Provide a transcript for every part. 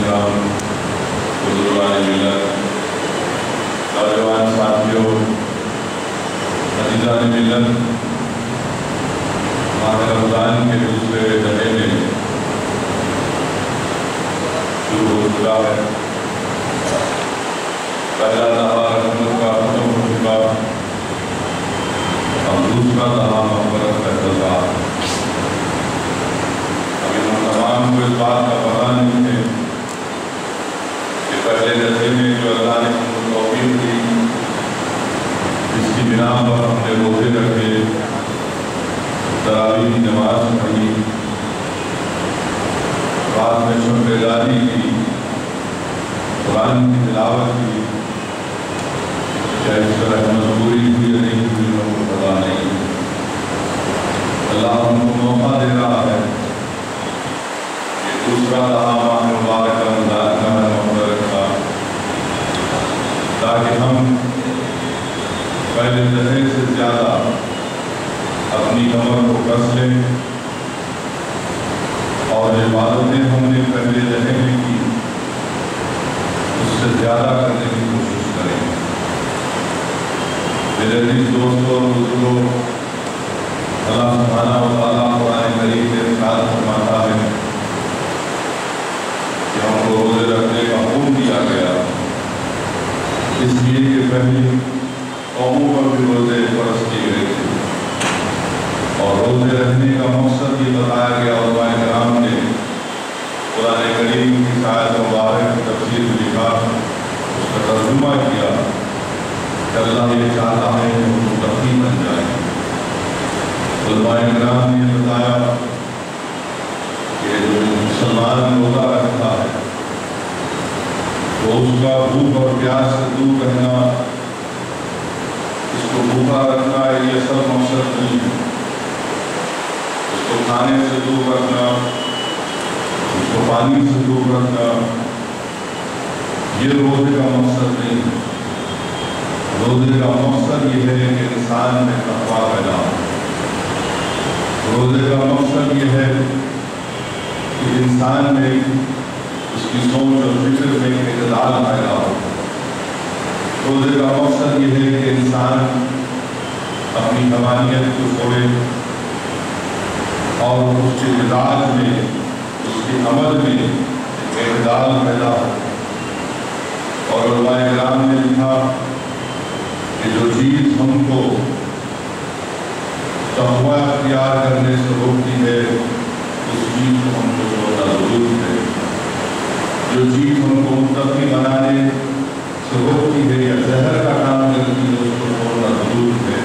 کرام، بزرگان ملت، نوجوان ساتھیوں، عزیزان ملت، ماہ رمضان کے دوسرے دھڑے میں شروع ہو چکا ہے۔ پہلا دہا رحمت کا ختم ہو چکا، اب دوسرا دہا مغفرت کا چل رہا ہے۔ ابھی ہم تمام کو اس بات کا پتہ نہیں ہے کہ پہلے دہے میں جو اللہ نے ہم کو توفیق دی، اس کی بنا پر ہم نے روزے رکھے، تراویح کی نماز پڑھی، رات میں شب بیداری کی، قرآن کی تلاوت کی، کیا اس طرح مجبوری ہوئی یا نہیں ہوئی ہم کو پتہ نہیں۔ اللہ ہم کو موقع دے رہا ہے کہ دوسرا دہا ماہ مبارک رمضان کا ہے مغفرت کا، تاکہ ہم پہلے دہے سے زیادہ اپنی کمر کو کس لیں اور عبادتیں ہم نے پہلے دہے میں کی اس سے زیادہ کرنے کی کوشش کریں۔ میرے عزیز دوستوں اور بزرگوں، اللہ سبحانہ و تعالیٰ قرآن کریم میں ارشاد فرماتا ہے کہ ہم کو روزے رکھنے کا حکم دیا گیا، اس لیے کہ پہلی قوموں پر بھی روزے فرض کیے گئے تھے، اور روزے رکھنے کا مقصد یہ بتایا گیا علماء کرام نے قرآن کریم کی آیت مبارک کی تفسیر میں لکھا، اس کا ترجمہ کیا کہ اللہ یہ چاہتا ہے کہ ہم متقی بن جائیں۔ علماء کرام نے بتایا کہ جو مسلمان روزہ رکھتا ہے تو اس کا بھوک اور پیاس سے دور رہنا، اس کو بھوکا رکھنا یہ اصل مقصد نہیں ہے، اس کو کھانے سے دور رکھنا، اس کو پانی سے دور رکھنا، یہ روزے کا مقصد نہیں ہے۔ روزے کا مقصد یہ ہے کہ انسان میں تقویٰ پیدا ہو۔ روزے کا مقصد یہ ہے کہ انسان میں اس کی سوچ اور فکر میں اعتدال پیدا ہو۔ روزے کا مقصد یہ ہے کہ انسان اپنی حیوانیت کو چھوڑے اور اس کے مزاج میں، اس کے عمل میں اعتدال پیدا ہو۔ اور علماء کرام نے لکھا کہ جو چیز ہم کو تقویٰ اختیار کرنے سے روکتی ہے اس چیز کو ہم کو چھوڑنا ضروری ہے۔ جو چیز ہم کو متقی بنانے سے روکتی ہے یا زہر کا کام کرتی ہے اس کو چھوڑنا ضروری ہے۔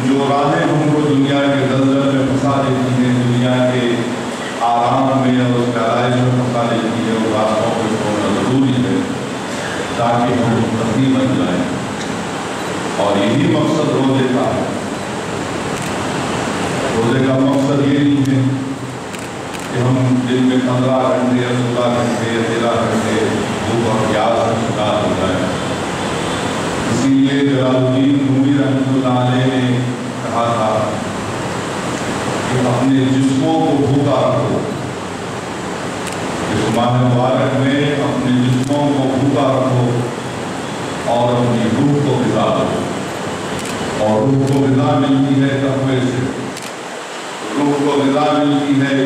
جو راہیں ہم کو دنیا کے دلدل میں پھنسا دیتی ہیں، دنیا کے آرام میں اور اس کے آرائش میں پھنسا دیتی ہے، وہ راستوں کو چھوڑنا ضروری ہے تاکہ ہم متقی بن جائیں۔ اور یہی مقصد روزے کا ہے۔ روزے کا مقصد یہ نہیں ہے کہ ہم دن میں 15 گھنٹے یا 16 گھنٹے یا 13 گھنٹے بھوک اور پیاس کا شکار ہو جائیں۔ اسی لیے جلال الدین رومی رحمۃ اللہ علیہ نے کہا تھا کہ اپنے جسموں کو بھوکا رکھو، اس ماہ مبارک میں اپنے جسموں کو بھوکا رکھو اور اپنی روح کو غذا دو۔ اور روح کو غذا ملتی ہے تقوی سے، روح کو غذا ملتی ہے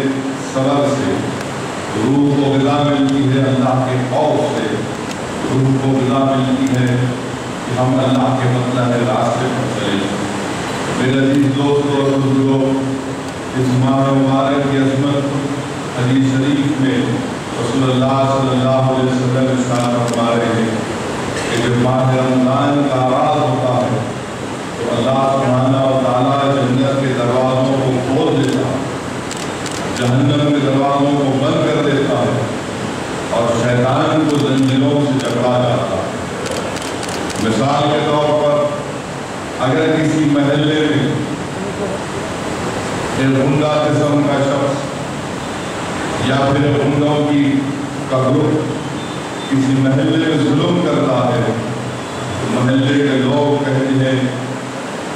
صبر سے، روح کو غذا ملتی ہے اللہ کے خوف سے، روح کو غذا ملتی ہے کہ ہم اللہ کے مطلب راستے پر چلیں۔ میرے عزیز دوستوں اور بزرگوں، اس ماہ مبارک کی عظمت حدیث شریف میں رسول اللہ صلی اللہ علیہ وسلم ارشاد فرما رہے ہیں کہ جب ماہ رمضان کا آغاز ہوتا ہے تو اللہ سبحانہ و تعالیٰ جنت کے دروازوں کو کھول دیتا ہے، جہنم کے دروازوں کو بند کر دیتا ہے اور شیطان کو زنجیروں سے جکڑا جاتا ہے۔ مثال کے طور پر اگر کسی محلے میں ایک غنڈہ قسم کا شخص یا پھر غنڈوں کا گروپ کسی محلے میں ظلم کرتا ہے تو محلے کے لوگ کہتے ہیں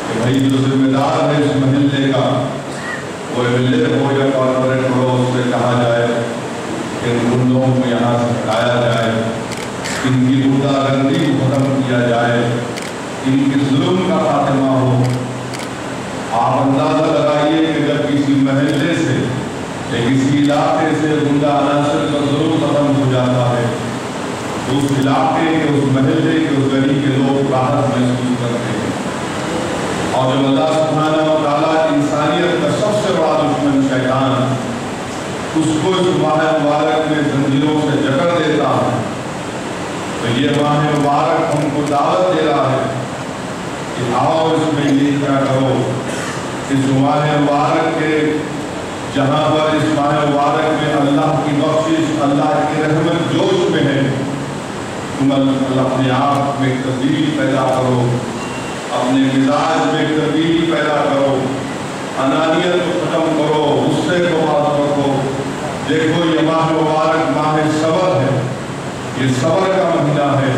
کہ بھائی جو ذمہ دار ہے اس محلے کا وہ ایم ایل اے ہو یا کارپوریٹ ہو، اس سے کہا جائے کہ ان لوگوں کو یہاں سے ہٹایا جائے، ان کی غنڈہ گردی کو ختم کیا جائے، ان کے ظلم کا خاتمہ ہو۔ آپ اندازہ لگائیے کہ جب کسی محلے سے یا کسی علاقے سے غنڈہ عناصر کا ظلم ختم ہو جاتا ہے تو اس علاقے کے، اس محلے کے، اس گلی کے لوگ راحت محسوس کرتے ہیں۔ اور جب اللہ سبحانہ و تعالیٰ انسانیت کا سب سے بڑا دشمن شیطان اس کو اس ماہ مبارک میں زنجیروں سے جکڑ دیتا ہے، تو یہ ماہ مبارک ہم کو دعوت دے رہا ہے کہ آؤ اس میں یہ کیا کرو، اس ماہ مبارک کے جہاں پر اس ماہ مبارک میں اللہ کی بخشش، اللہ کی رحمت جوش میں ہے، تم اپنے آپ میں تبدیلی پیدا کرو، اپنے مزاج میں تبدیلی پیدا کرو، انانیت کو ختم کرو، غصے کو بات رکھو۔ دیکھو یہ ماہ مبارک ماہ صبر ہے، یہ صبر کا مہینہ ہے،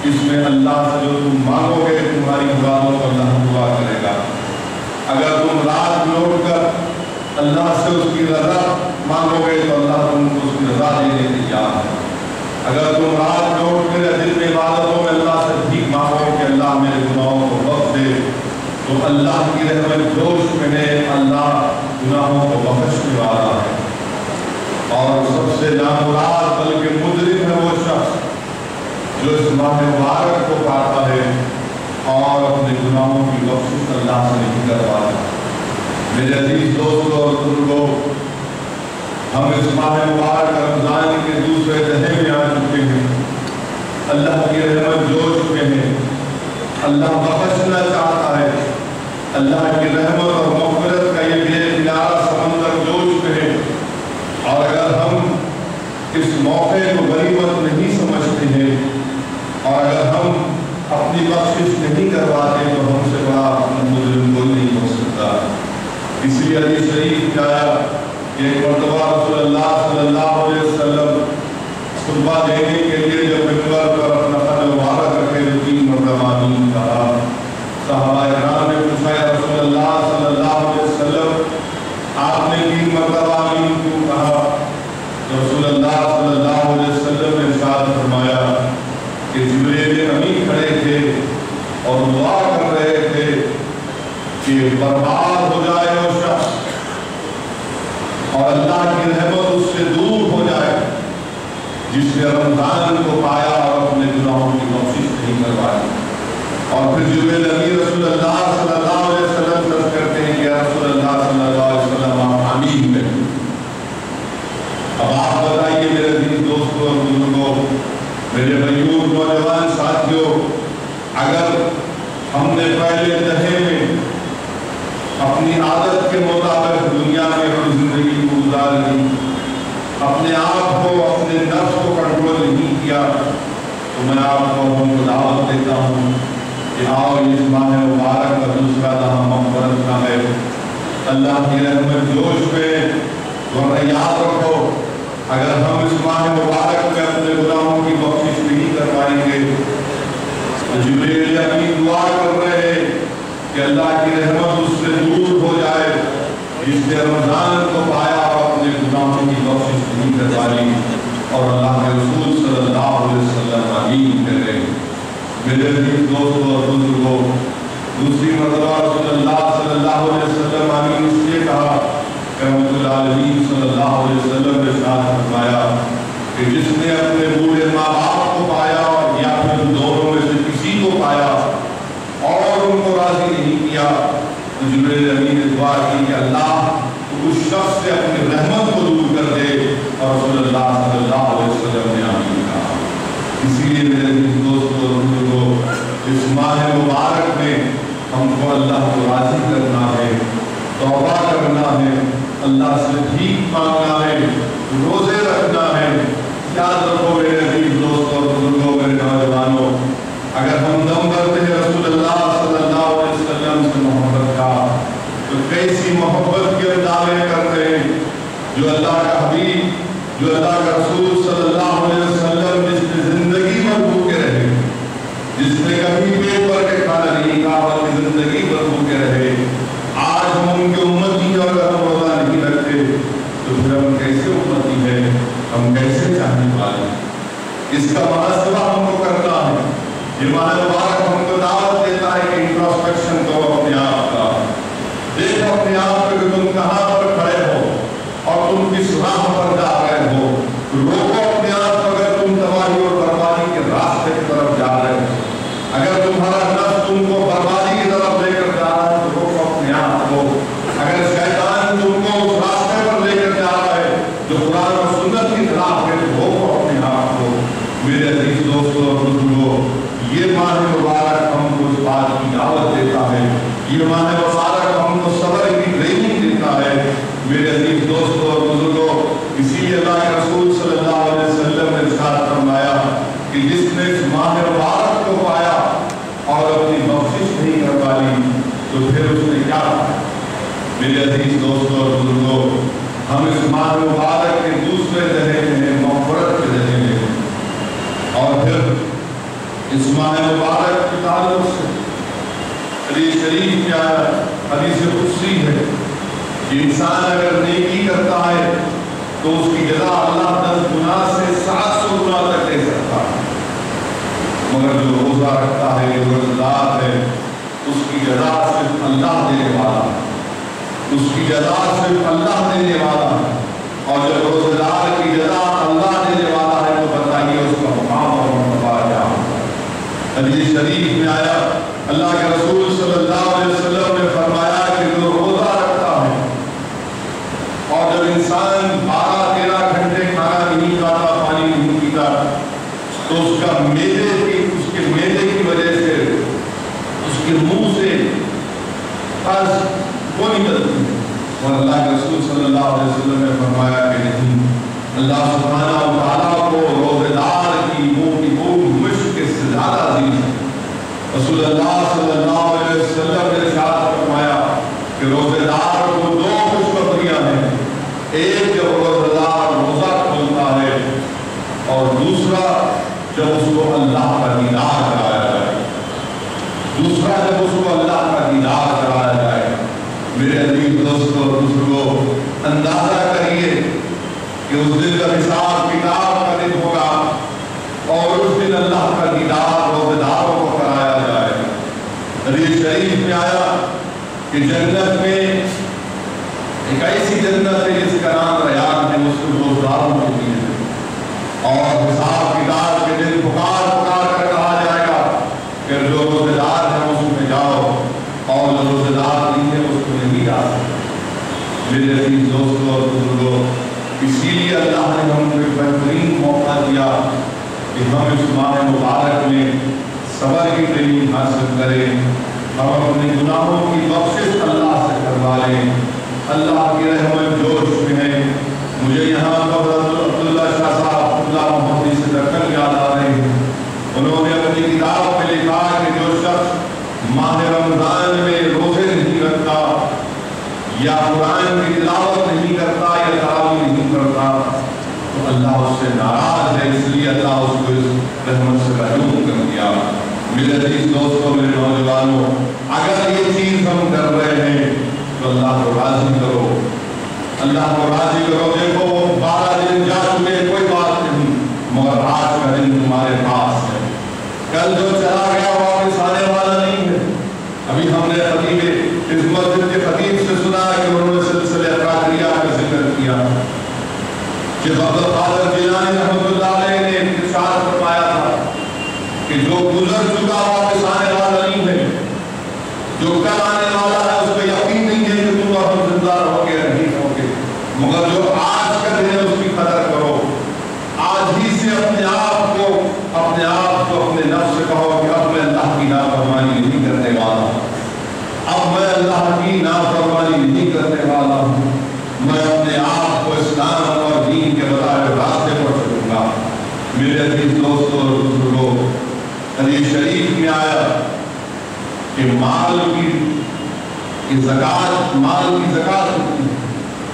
اس میں اللہ سے جو تم مانگو گے تمہاری مرادوں کو اللہ پورا کرے گا۔ اگر تم رات میں اٹھ کر اللہ سے اس کی رضا مانگو گے تو اللہ تم کو اس کی رضا دینے کے تیار ہے۔ اگر تم رات میں اٹھ کر دل میں عبادتوں میں اللہ سے بھیک مانگو کہ اللہ میرے گناہوں کو بخش دے تو اللہ کی رحمت جوش میں ہے، اللہ گناہوں کو بخشنے والا ہے۔ اور سب سے نامراد بلکہ مجرم ہے وہ شخص جو اس ماہ مبارک کو پاتا ہے اور اپنے گناہوں کی بخشش اللہ سے نہیں کرواتا۔ میرے عزیز دوستو اور بزرگوں، ہم اس ماہ مبارک رمضان کے دوسرے دہے میں آ چکے ہیں، اللہ کی رحمت جوش میں ہے، اللہ بخشنا چاہتا ہے، اللہ کی رحمت اور مغفرت کا یہ بے کنارہ سمندر جوش میں ہے۔ اور اگر ہم اس موقع کو غنیمت نہیں سمجھتے ہیں اور اگر ہم اپنی بخشش نہیں کرواتے تو ہم سے بڑا مجرم کوئی نہیں ہو سکتا۔ اس لیے حدیث شریف میں آیا کہ ایک مرتبہ رسول اللہ صلی اللہ علیہ وسلم خطبہ دینے کے لیے جب منبر پر اپنا خط مبارک رکھے تو 3 مرتبہ آمین کہا۔ صحابہ کرام نے پوچھا یا رسول اللہ صلی اللہ علیہ وسلم آپ نے 3 مرتبہ آمین کیوں کہا؟ رسول اللہ صلی اللہ علیہ وسلم نے ارشاد فرمایا کہ جبریل امین کھڑے تھے اور دعا کر رہے تھے کہ برباد ہو جائے وہ شخص اور اللہ کی رحمت اس سے دور ہو جائے جس نے رمضان کو پایا اور اپنے گناہوں کی بخشش نہیں کروائی۔ اور پھر جبریل امین رسول اللہ صلی اللہ علیہ وسلم سے عرض کرتے ہیں کہ یا رسول اللہ صلی اللہ علیہ وسلم آپ آمین میں۔ اب آپ بتائیے میرے عزیز دوستوں اور بزرگوں، میرے بھائیوں نوجوان ساتھیوں، اگر ہم نے پہلے دہے میں اپنی عادت کے مطابق دنیا میں اپنی زندگی کو گزار لی، اپنے آپ کو، اپنے نفس کو کنٹرول نہیں کیا، تو میں آپ کو دعوت دیتا ہوں کہ آؤ اس ماہ مبارک کا دوسرا دہا مغفرت کا ہے، اللہ کی رحمت جوش میں۔ ورنہ یاد رکھو اگر ہم اس ماہ مبارک میں اپنے گناہوں کی بخشش نہیں کروائیں گے تو جبریل امین دعا کر رہے ہیں کہ اللہ کی رحمت اس سے دور ہو جائے جس نے رمضان کو پایا اور اپنے گناہوں کی بخشش نہیں کروائی۔ اور اللہ کے رسول صلی اللہ علیہ وسلم آمین کہہ رہے ہیں۔ میرے عزیز دوستوں اور بزرگوں، دوسری مرتبہ رسول اللہ صلی اللہ علیہ وسلم آمین اس لیے کہا کہ رحمت العالمین صلی اللہ علیہ وسلم نے ارشاد فرمایا کہ جس نے اپنے بوڑھے ماں باپ کو پایا یا پھر دونوں میں سے کسی کو پایا اور ان کو راضی نہیں کیا تو جبریل امین نے دعا کی کہ اللہ اس شخص سے اپنی رحمت کو دور کر دے، اور رسول اللہ صلی اللہ علیہ وسلم نے آمین کہا۔ اسی لیے میرے عزیز دوستوں اور بزرگوں، اس ماہ مبارک میں ہم کو اللہ کو راضی کرنا ہے، توبہ کرنا ہے، اللہ سے بھیک مانگنا ہے، روزے رکھنا ہے۔ یاد رکھو میرے عزیز دوستوں اور بزرگوں، میرے نوجوانوں، اگر ہم دم بھرتے ہیں رسول اللہ صلی اللہ علیہ وسلم سے محبت کا تو کیسی محبت کے دعوے کرتے ہیں جو اللہ کا حبیب، جو اللہ کا رسول صلی اللہ علیہ وسلم جس نے زندگی بھر بھوکے رہے، جس نے کبھی پیٹ بھر کے کھانا نہیں کھا بلکہ زندگی بھر بھوکے رہے، آج ہم ان کے امتی اور اگر ہم روزہ نہیں رکھتے تو پھر ہم کیسے امتی ہیں؟ ہم چاہنے والے ہیں۔ اس کا محاسبہ ہم کو کرنا ہے۔ یہ ماہ مبارک ہم کو دعوت دیتا ہے کہ انٹروسپیکشن کرو اپنے آپ کا، دیکھو اپنے آپ کو کہ تم کہاں پر کھڑے ہو اور تم کس راہ پر جا رہے ہو۔ روکو اپنے آپ کو اگر تم تباہی اور بربادی کے راستے کی طرف جا رہے ہو، اگر تمہارا نفس تم کو بربادی کی طرف لے کر جا رہا ہے تو روکو اپنے آپ کو۔ اگر شیطان تم کو اس راستے پر لے کر جا رہا ہے جو قرآن اور سنت کی خلاف ہے تو روکو اپنے آپ کو۔ میرے عزیز دوستوں اور بزرگوں، یہ ماہ مبارک ہم کو اس بات کی دعوت دیتا ہے، یہ ماہ مبارک ہم کو صبر کی ٹریننگ دیتا ہے۔ میرے عزیز دوستوں اور بزرگوں، اسی لیے اللہ کے رسول صلی اللہ علیہ وسلم نے ارشاد فرمایا کہ جس نے اس ماہ مبارک کو پایا اور اپنی بخشش نہیں کروا لی تو پھر اس نے کیا پایا؟ میرے عزیز دوستوں اور بزرگوں، ہم اس ماہ مبارک کے دوسرے درجے میں مغفرت کے درجے میں اور پھر اس ماہ مبارک کے تعلق سے حدیث شریف میں آیا، حدیث قدسی ہے کہ انسان اگر نیکی کرتا ہے تو اس کی جزا اللہ 10 گنا سے 700 گنا تک دے سکتا ہے، مگر جو روزہ رکھتا ہے، جو روزدار ہے، اس کی جزا صرف اللہ دینے والا ہے، اس کی جزا صرف اللہ دینے والا ہے۔ اور جب روزدار کی جزا اللہ دینے والا ہے تو بتائیے اس کا مقام اور مرتبہ کیا ہوگا۔ حدیث شریف میں آیا، اللہ کے رسول صلی اللہ علیہ وسلم نے فرمایا کہ جو روزہ رکھتا ہے اور جب انسان 12-13 گھنٹے کھانا نہیں کھاتا، پانی نہیں پیتا، تو اس کے معدے کی وجہ سے اس کے منہ سے وہ نکلتی ہے۔ اور اللہ کے رسول صلی اللہ علیہ وسلم نے فرمایا کہ نہیں، اللہ سبحانہ و تعالیٰ کو روزے دار کی منہ کی بو مشک سے زیادہ عزیز ہے۔ رسول اللہ صلی اللہ علیہ وسلم نے ارشاد فرمایا کہ روزے دار کو 2 خوشخبریاں ہیں، ایک جب روزے دار روزہ کھولتا ہے اور دوسرا جب اس کو اللہ کا دیدار کرایا جائے، دوسرا جب اس کو اللہ کا دیدار کرایا جائے۔ میرے عزیز دوستوں اور بزرگوں، اندازہ کریے کہ اس دن کا حساب کتاب کا دن ہوگا اور اس دن اللہ کا دیدار روزے داروں کو کرایا جائے۔ حدیث شریف میں آیا کہ جنت میں ایک ایسی جنت ہے جس کا نام ریان ہے، مسلم روزداروں کے لیے، اور حساب کتاب کے دن پکار پکار کر کہا جائے گا کہ جو روزے دار ہیں اس میں جاؤ اور جو روزے دار نہیں ہے اس میں نہیں جا سکتے۔ میرے عزیز دوستوں اور بزرگوں، اسی لیے اللہ نے ہم کو ایک بہترین موقع دیا کہ ہم اس ماہ مبارک میں صبر کی ٹریننگ حاصل کریں، ہم اپنے گناہوں کی بخشش اللہ سے کروا لیں۔ اللہ کی رحمت جوش میں ہے۔ مجھے یہاں پر عبداللہ شاہ صاحب اللہ محمدی سے دکھن یاد آ رہے ہیں، انہوں نے اپنی کتاب میں لکھا کہ جو شخص ماہ رمضان میں روزے نہیں رکھتا یا قرآن کی تلاوت نہیں کرتا یا تراویح نہیں کرتا تو اللہ اس سے ناراض ہے، اس لیے اللہ اس کو اس رحمت سے محروم کر دیا۔ میرے عزیز دوستوں، میرے نوجوانوں، اگر یہ چیز ہم کر رہے ہیں تو اللہ کو راضی کرو، اللہ کو راضی کرو۔ دیکھو 12 دن جا چکے، کوئی بات نہیں، مگر آج کا دن تمہارے پاس ہے، کل جو چلا گیا واپس آنے والا نہیں ہے۔ ابھی ہم نے خطیب اس مسجد کے خطیب سے سنا کہ انہوں نے سلسلہ قادریہ کا ذکر کیا کہ عبد القادر جیلانی رحمۃ اللہ علیہ نے ارشاد فرمایا تھا کہ جو گزر چکا واپس آنے والا نہیں ہے، جو کل آنے والا ہے اس کو یقین نہیں ہے کہ تم اور ہم زندہ رہو گے یا نہیں رہو گے، مگر جو آج کا دن ہے اس کی قدر کرو۔ آج ہی سے اپنے آپ کو اپنے نفس سے کہو کہ اب میں اللہ کی نافرمانی نہیں کرنے والا ہوں، اب میں اللہ کی نافرمانی نہیں کرنے والا ہوں، میں اپنے آپ کو اسلام اور دین کے بتائے راستے پر چلوں گا۔ میرے عزیز دوستوں اور بزرگوں، حدیث شریف میں آیا کہ مال کی زکات ہوتی ہے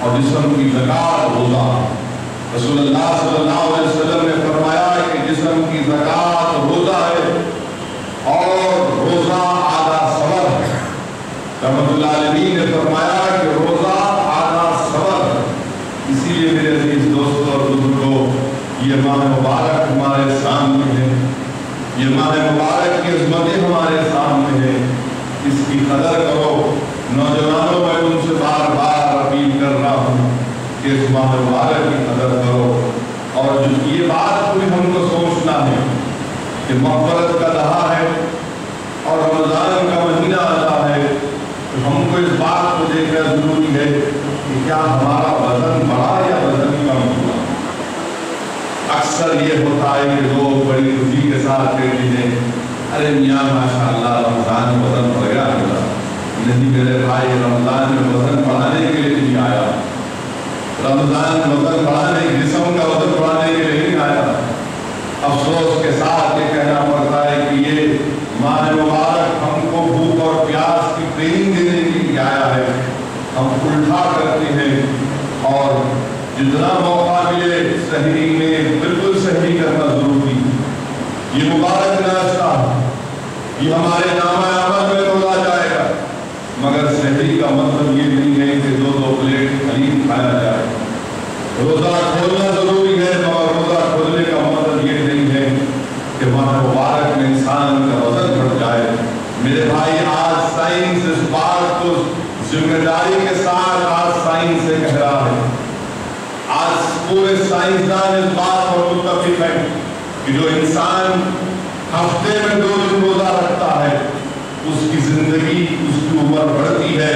اور جسم کی زکات روزہ۔ رسول اللہ صلی اللہ علیہ وسلم نے فرمایا کہ جسم کی زکات روزہ ہے اور روزہ آدھا صبر ہے۔ رحمت اللہ علیہ نے فرمایا کہ روزہ آدھا صبر ہے۔ اسی لیے میرے عزیز دوستوں اور بزرگوں، یہ ماہ مبارک ہمارے سامنے ہے، یہ ماہ مبارک کی عظمتیں ہمارے سامنے ہے، اس کی قدر کرو۔ نوجوانوں میں تم سے بار بار اپیل کر رہا ہوں کہ اس ماہ مبارک کی قدر کرو، اور جو یہ بات بھی ہم کو سوچنا ہے کہ مغفرت کا دہا ہے اور رمضان کا مہینہ آتا ہے، تو ہم کو اس بات کو دیکھنا ضروری ہے کہ کیا ہمارا وزن بڑھا یا وزن کم ہوا۔ اکثر یہ ہوتا ہے کہ لوگ بڑی خوشی کے ساتھ کہتے ہیں ارے میاں ماشاءاللہ رمضان میں وزن بڑھ گیا میرا۔ نہیں میرے بھائی، رمضان میں وزن بڑھانے کے لیے نہیں آیا، رمضان وزن بڑھانے، جسم کا وزن بڑھانے کے لیے نہیں آیا۔ افسوس کے ساتھ یہ کہنا پڑتا ہے کہ یہ ماہ مبارک ہم کو بھوک اور پیاس کی ٹریننگ دینے کے لیے آیا ہے۔ ہم الٹا کرتے ہیں اور جتنا موقع ملے سحری میں بالکل سحری کرنا ضروری۔ یہ مبارک ناشتہ یہ ہمارے نامہ عمل میں تولا جائے گا، مگر سحری کا مطلب یہ نہیں ہے کہ 2 پلیٹ حلیم کھایا جائے۔ روزہ کھولنا ضروری ہے، مگر روزہ کھولنے کا مطلب یہ نہیں ہے کہ ماہ مبارک میں انسان کا وزن بڑھ جائے۔ میرے بھائی، آج سائنس اس بات کو ذمہ داری کے ساتھ آج سائنس سے کہہ رہا ہے، آج پورے سائنسدان اس بات پر متفق ہے کہ جو انسان ہفتے میں 2 دن روزہ رکھتا ہے اس کی زندگی، اس کی عمر بڑھتی ہے،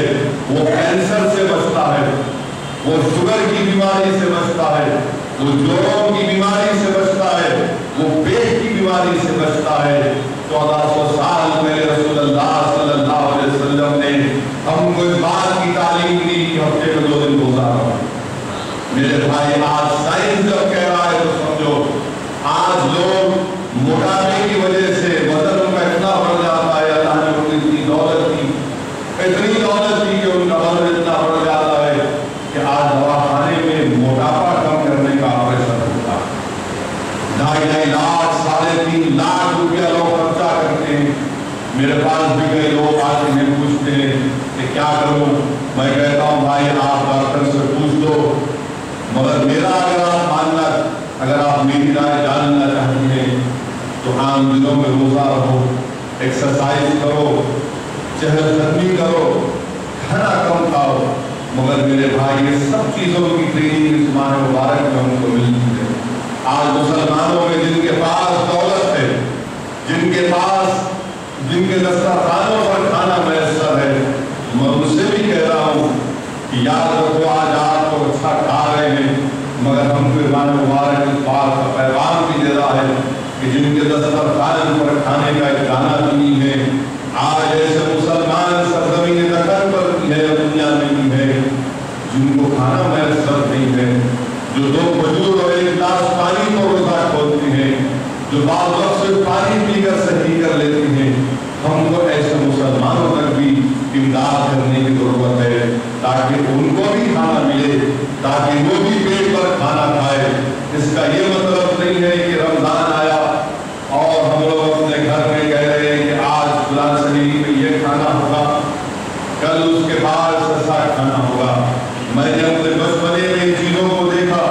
وہ کینسر سے بچتا ہے، وہ شوگر کی بیماری سے بچتا ہے، وہ جوڑوں کی بیماری سے بچتا ہے، وہ پیٹ کی بیماری سے بچتا ہے۔ 1400 سال پہلے رسول اللہ صلی اللہ علیہ وسلم نے ہم کو اس بات کی تعلیم دی کہ ہفتے میں 2 دن روزہ رکھو۔ میرے بھائی، آج سائنس جب کہہ رہا ہے تو سمجھو، آج لوگ موٹاپے کی وجہ سے وزن ان کا اتنا بڑھ جاتا ہے، اللہ نے ان کو اتنی دولت دی کہ ان کا وزن اتنا بڑھ جاتا ہے کہ آج دواخانے میں موٹاپا کم کرنے کا آپریشن ہوتا ہے۔ 2.5 لاکھ 3.5 لاکھ روپیہ لوگ خرچہ کرتے ہیں۔ میرے پاس بھی کئی لوگ آتے ہیں پوچھتے ہیں کہ کیا کروں؟ میں کہتا ہوں بھائی آپ ڈاکٹر سے پوچھ دو، مگر میرا اگر آپ میری رائے جاننا چاہتے ہیں تو عام دنوں میں روزہ رہو، ایکسرسائز کرو، چہل قدمی کرو، کھانا کم کھاؤ، مگر میرے بھائی یہ سب چیزوں کی ٹریننگ اس ماہ مبارک میں ہم کو ملتی ہے۔ آج مسلمانوں میں جن کے پاس دولت ہے، جن کے دسترخوانوں پر کھانا میسر ہے، میں ان سے بھی کہہ رہا ہوں کہ یاد رکھو آج آپ کو اچھا کھا رہے ہیں، مگر ہم کو ماہ مبارک اس بات کا پیغام بھی دے رہا ہے کہ جن کے دسترخوان پر کھانے کا ایک دانہ بھی نہیں ہے، آج ایسے مسلمان سرزمین دکن پر بھی ہے، دنیا میں بھی ہے، جن کو کھانا میسر نہیں ہے، جو 2 کھجور اور 1 گلاس پانی کو روزہ کھولتے ہیں، جو بعض وقت سے پانی پی کر صحیح کر لیتے ہیں۔ ہم کو ایسے مسلمانوں تک بھی امداد کرنے کی ضرورت ہے تاکہ ان کو بھی کھانا ملے، تاکہ وہ بھی پیٹ پر کھانا کھائے۔ اس کا یہ مطلب نہیں ہے کہ رمضان آیا اور ہم لوگ اپنے گھر میں کہہ رہے ہیں کہ آج فلاں شہری میں یہ کھانا ہوگا، کل اس کے بعد سسا کھانا ہوگا۔ میں نے اپنے بچپنے میں ان چیزوں کو دیکھا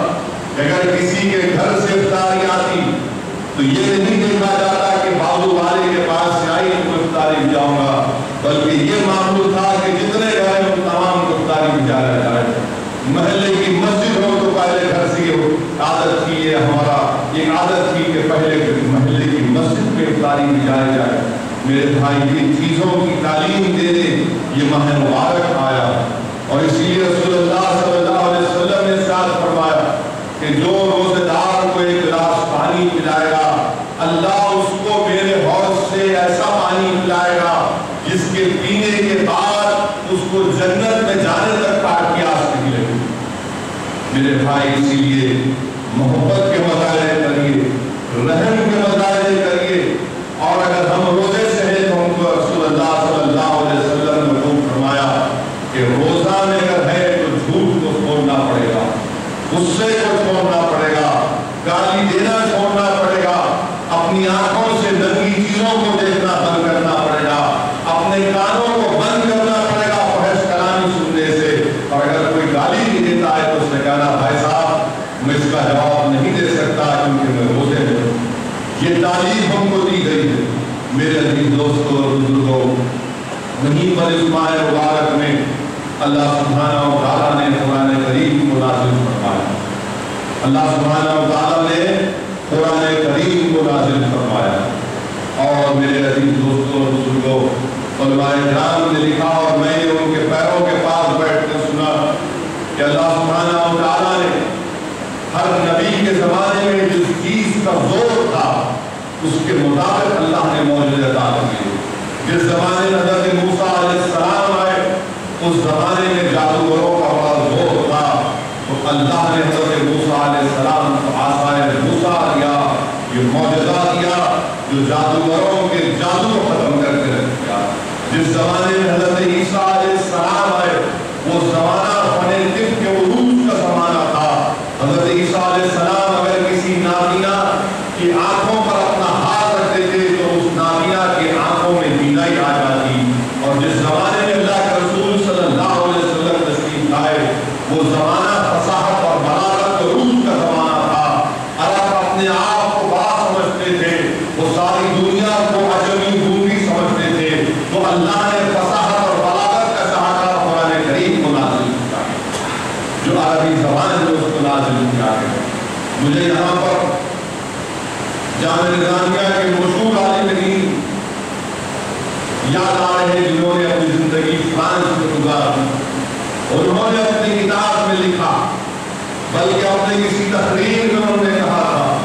کہ اگر کسی کے گھر سے افطاری آتی تو یہ نہیں دیکھا جاتا کہ بابو والے کے پاس سے آئی تو افطاری بھی جاؤں گا، بلکہ یہ معمول تھا کہ جتنے گھر ہیں تمام کو افطاری بھی جایا جائے۔ محلے کی مسجد ہو تو پہلے گھر سے عادت تھی، یہ ہمارا ایک عادت تھی کہ پہلے محلے کی مسجد میں افطاری بھی جایا جائے۔ میرے بھائی، یہ چیزوں کی تعلیم دینے یہ ماہ مبارک آیا، اور اسی لیے رسول اللہ صلی اللہ علیہ وسلم نے ارشاد فرمایا کہ جو روزہ دار کو 1 گلاس پانی پلائے گا، اللہ اس کو میرے حوض سے ایسا پانی پلائے گا جس کے پینے کے بعد اس کو جنت میں جانے تک پیاس نہیں لگے۔ میرے بھائی، اسی لیے محبت کے مظاہرے کریے، رحم کے مظاہرے کریے، اور اگر ہم روزے سے ہیں تو ہم کو رسول اللہ صلی اللہ علیہ وسلم نے حکم فرمایا کہ روزہ میں اگر ہے تو جھوٹ کو چھوڑنا پڑے گا، غصے کو چھوڑنا پڑے گا، گالی دینا چھوڑنا پڑے گا، اپنی آنکھوں سے ننگی چیزوں کو دیکھنا بند کرنا پڑے گا، اپنے کانوں کو بند کرنا پڑے گا فحش کلامی سننے سے، اور اگر کوئی گالی بھی دیتا ہے تو اس نے کہنا بھائی صاحب میں اس کا جواب نہیں دے سکتا کیونکہ یہ تعلیم ہم کو دی گئی ہے۔ میرے عزیز دوستوں اور بزرگوں، وہیں پر اس ماہ مبارک میں اللہ سبحانہ و تعالیٰ نے قرآن کریم کو نازل فرمایا۔ اللہ سبحانہ و تعالیٰ نے قرآن کریم کو نازل فرمایا، اور میرے عزیز دوستوں اور بزرگوں، علماء کرام نے لکھا اور میں نے ان کے پیروں کے پاس بیٹھ کر سنا کہ اللہ سبحانہ و تعالیٰ نے ہر نبی کے زمانے میں جس چیز کا زور تھا اس کے مطابق اللہ نے معجزے عطا کیے۔ جس زمانے میں حضرت موسیٰ علیہ السلام آئے اس زمانے میں جادوگروں کا بڑا زور تھا، تو اللہ نے حضرت موسیٰ علیہ السلام کو عصائے موسیٰ دیا، یہ معجزہ دیا جو جادوگروں کے جادو کو ختم کر کے رکھ دیا۔ جس زمانے میں حضرت عیسیٰ علیہ السلام آئے وہ زمانہ فن طب کے عروج کا زمانہ تھا۔ حضرت عیسیٰ علیہ السلام اگر کسی نابینا کی آنکھوں پر اپنا ہاتھ رکھتے تھے تو اس نابینا کی آنکھوں میں بینائی آ جاتی، اور جس زمانے میں اللہ کے رسول صلی اللہ علیہ وسلم تشریف لائے وہ زمانہ فصاحت اور بلاغت اور عروج کا زمانہ تھا۔ عرب اپنے آپ کو بڑا سمجھتے تھے، وہ ساری دنیا کو عجمی بومی سمجھتے تھے، تو اللہ نے فصاحت اور بلاغت کا شاہکار قرآن کریم کو نازل کیا جو عربی زبان میں اس کو نازل کیا ہے۔ مجھے یہاں پر جامعہ نظامیہ کے مشہور عالم دین یاد آ رہے ہیں جنہوں نے اپنی زندگی فرانس میں گزاری، اور انہوں نے اپنی کتاب میں لکھا، بلکہ اپنے کسی تقریر میں انہوں نے کہا تھا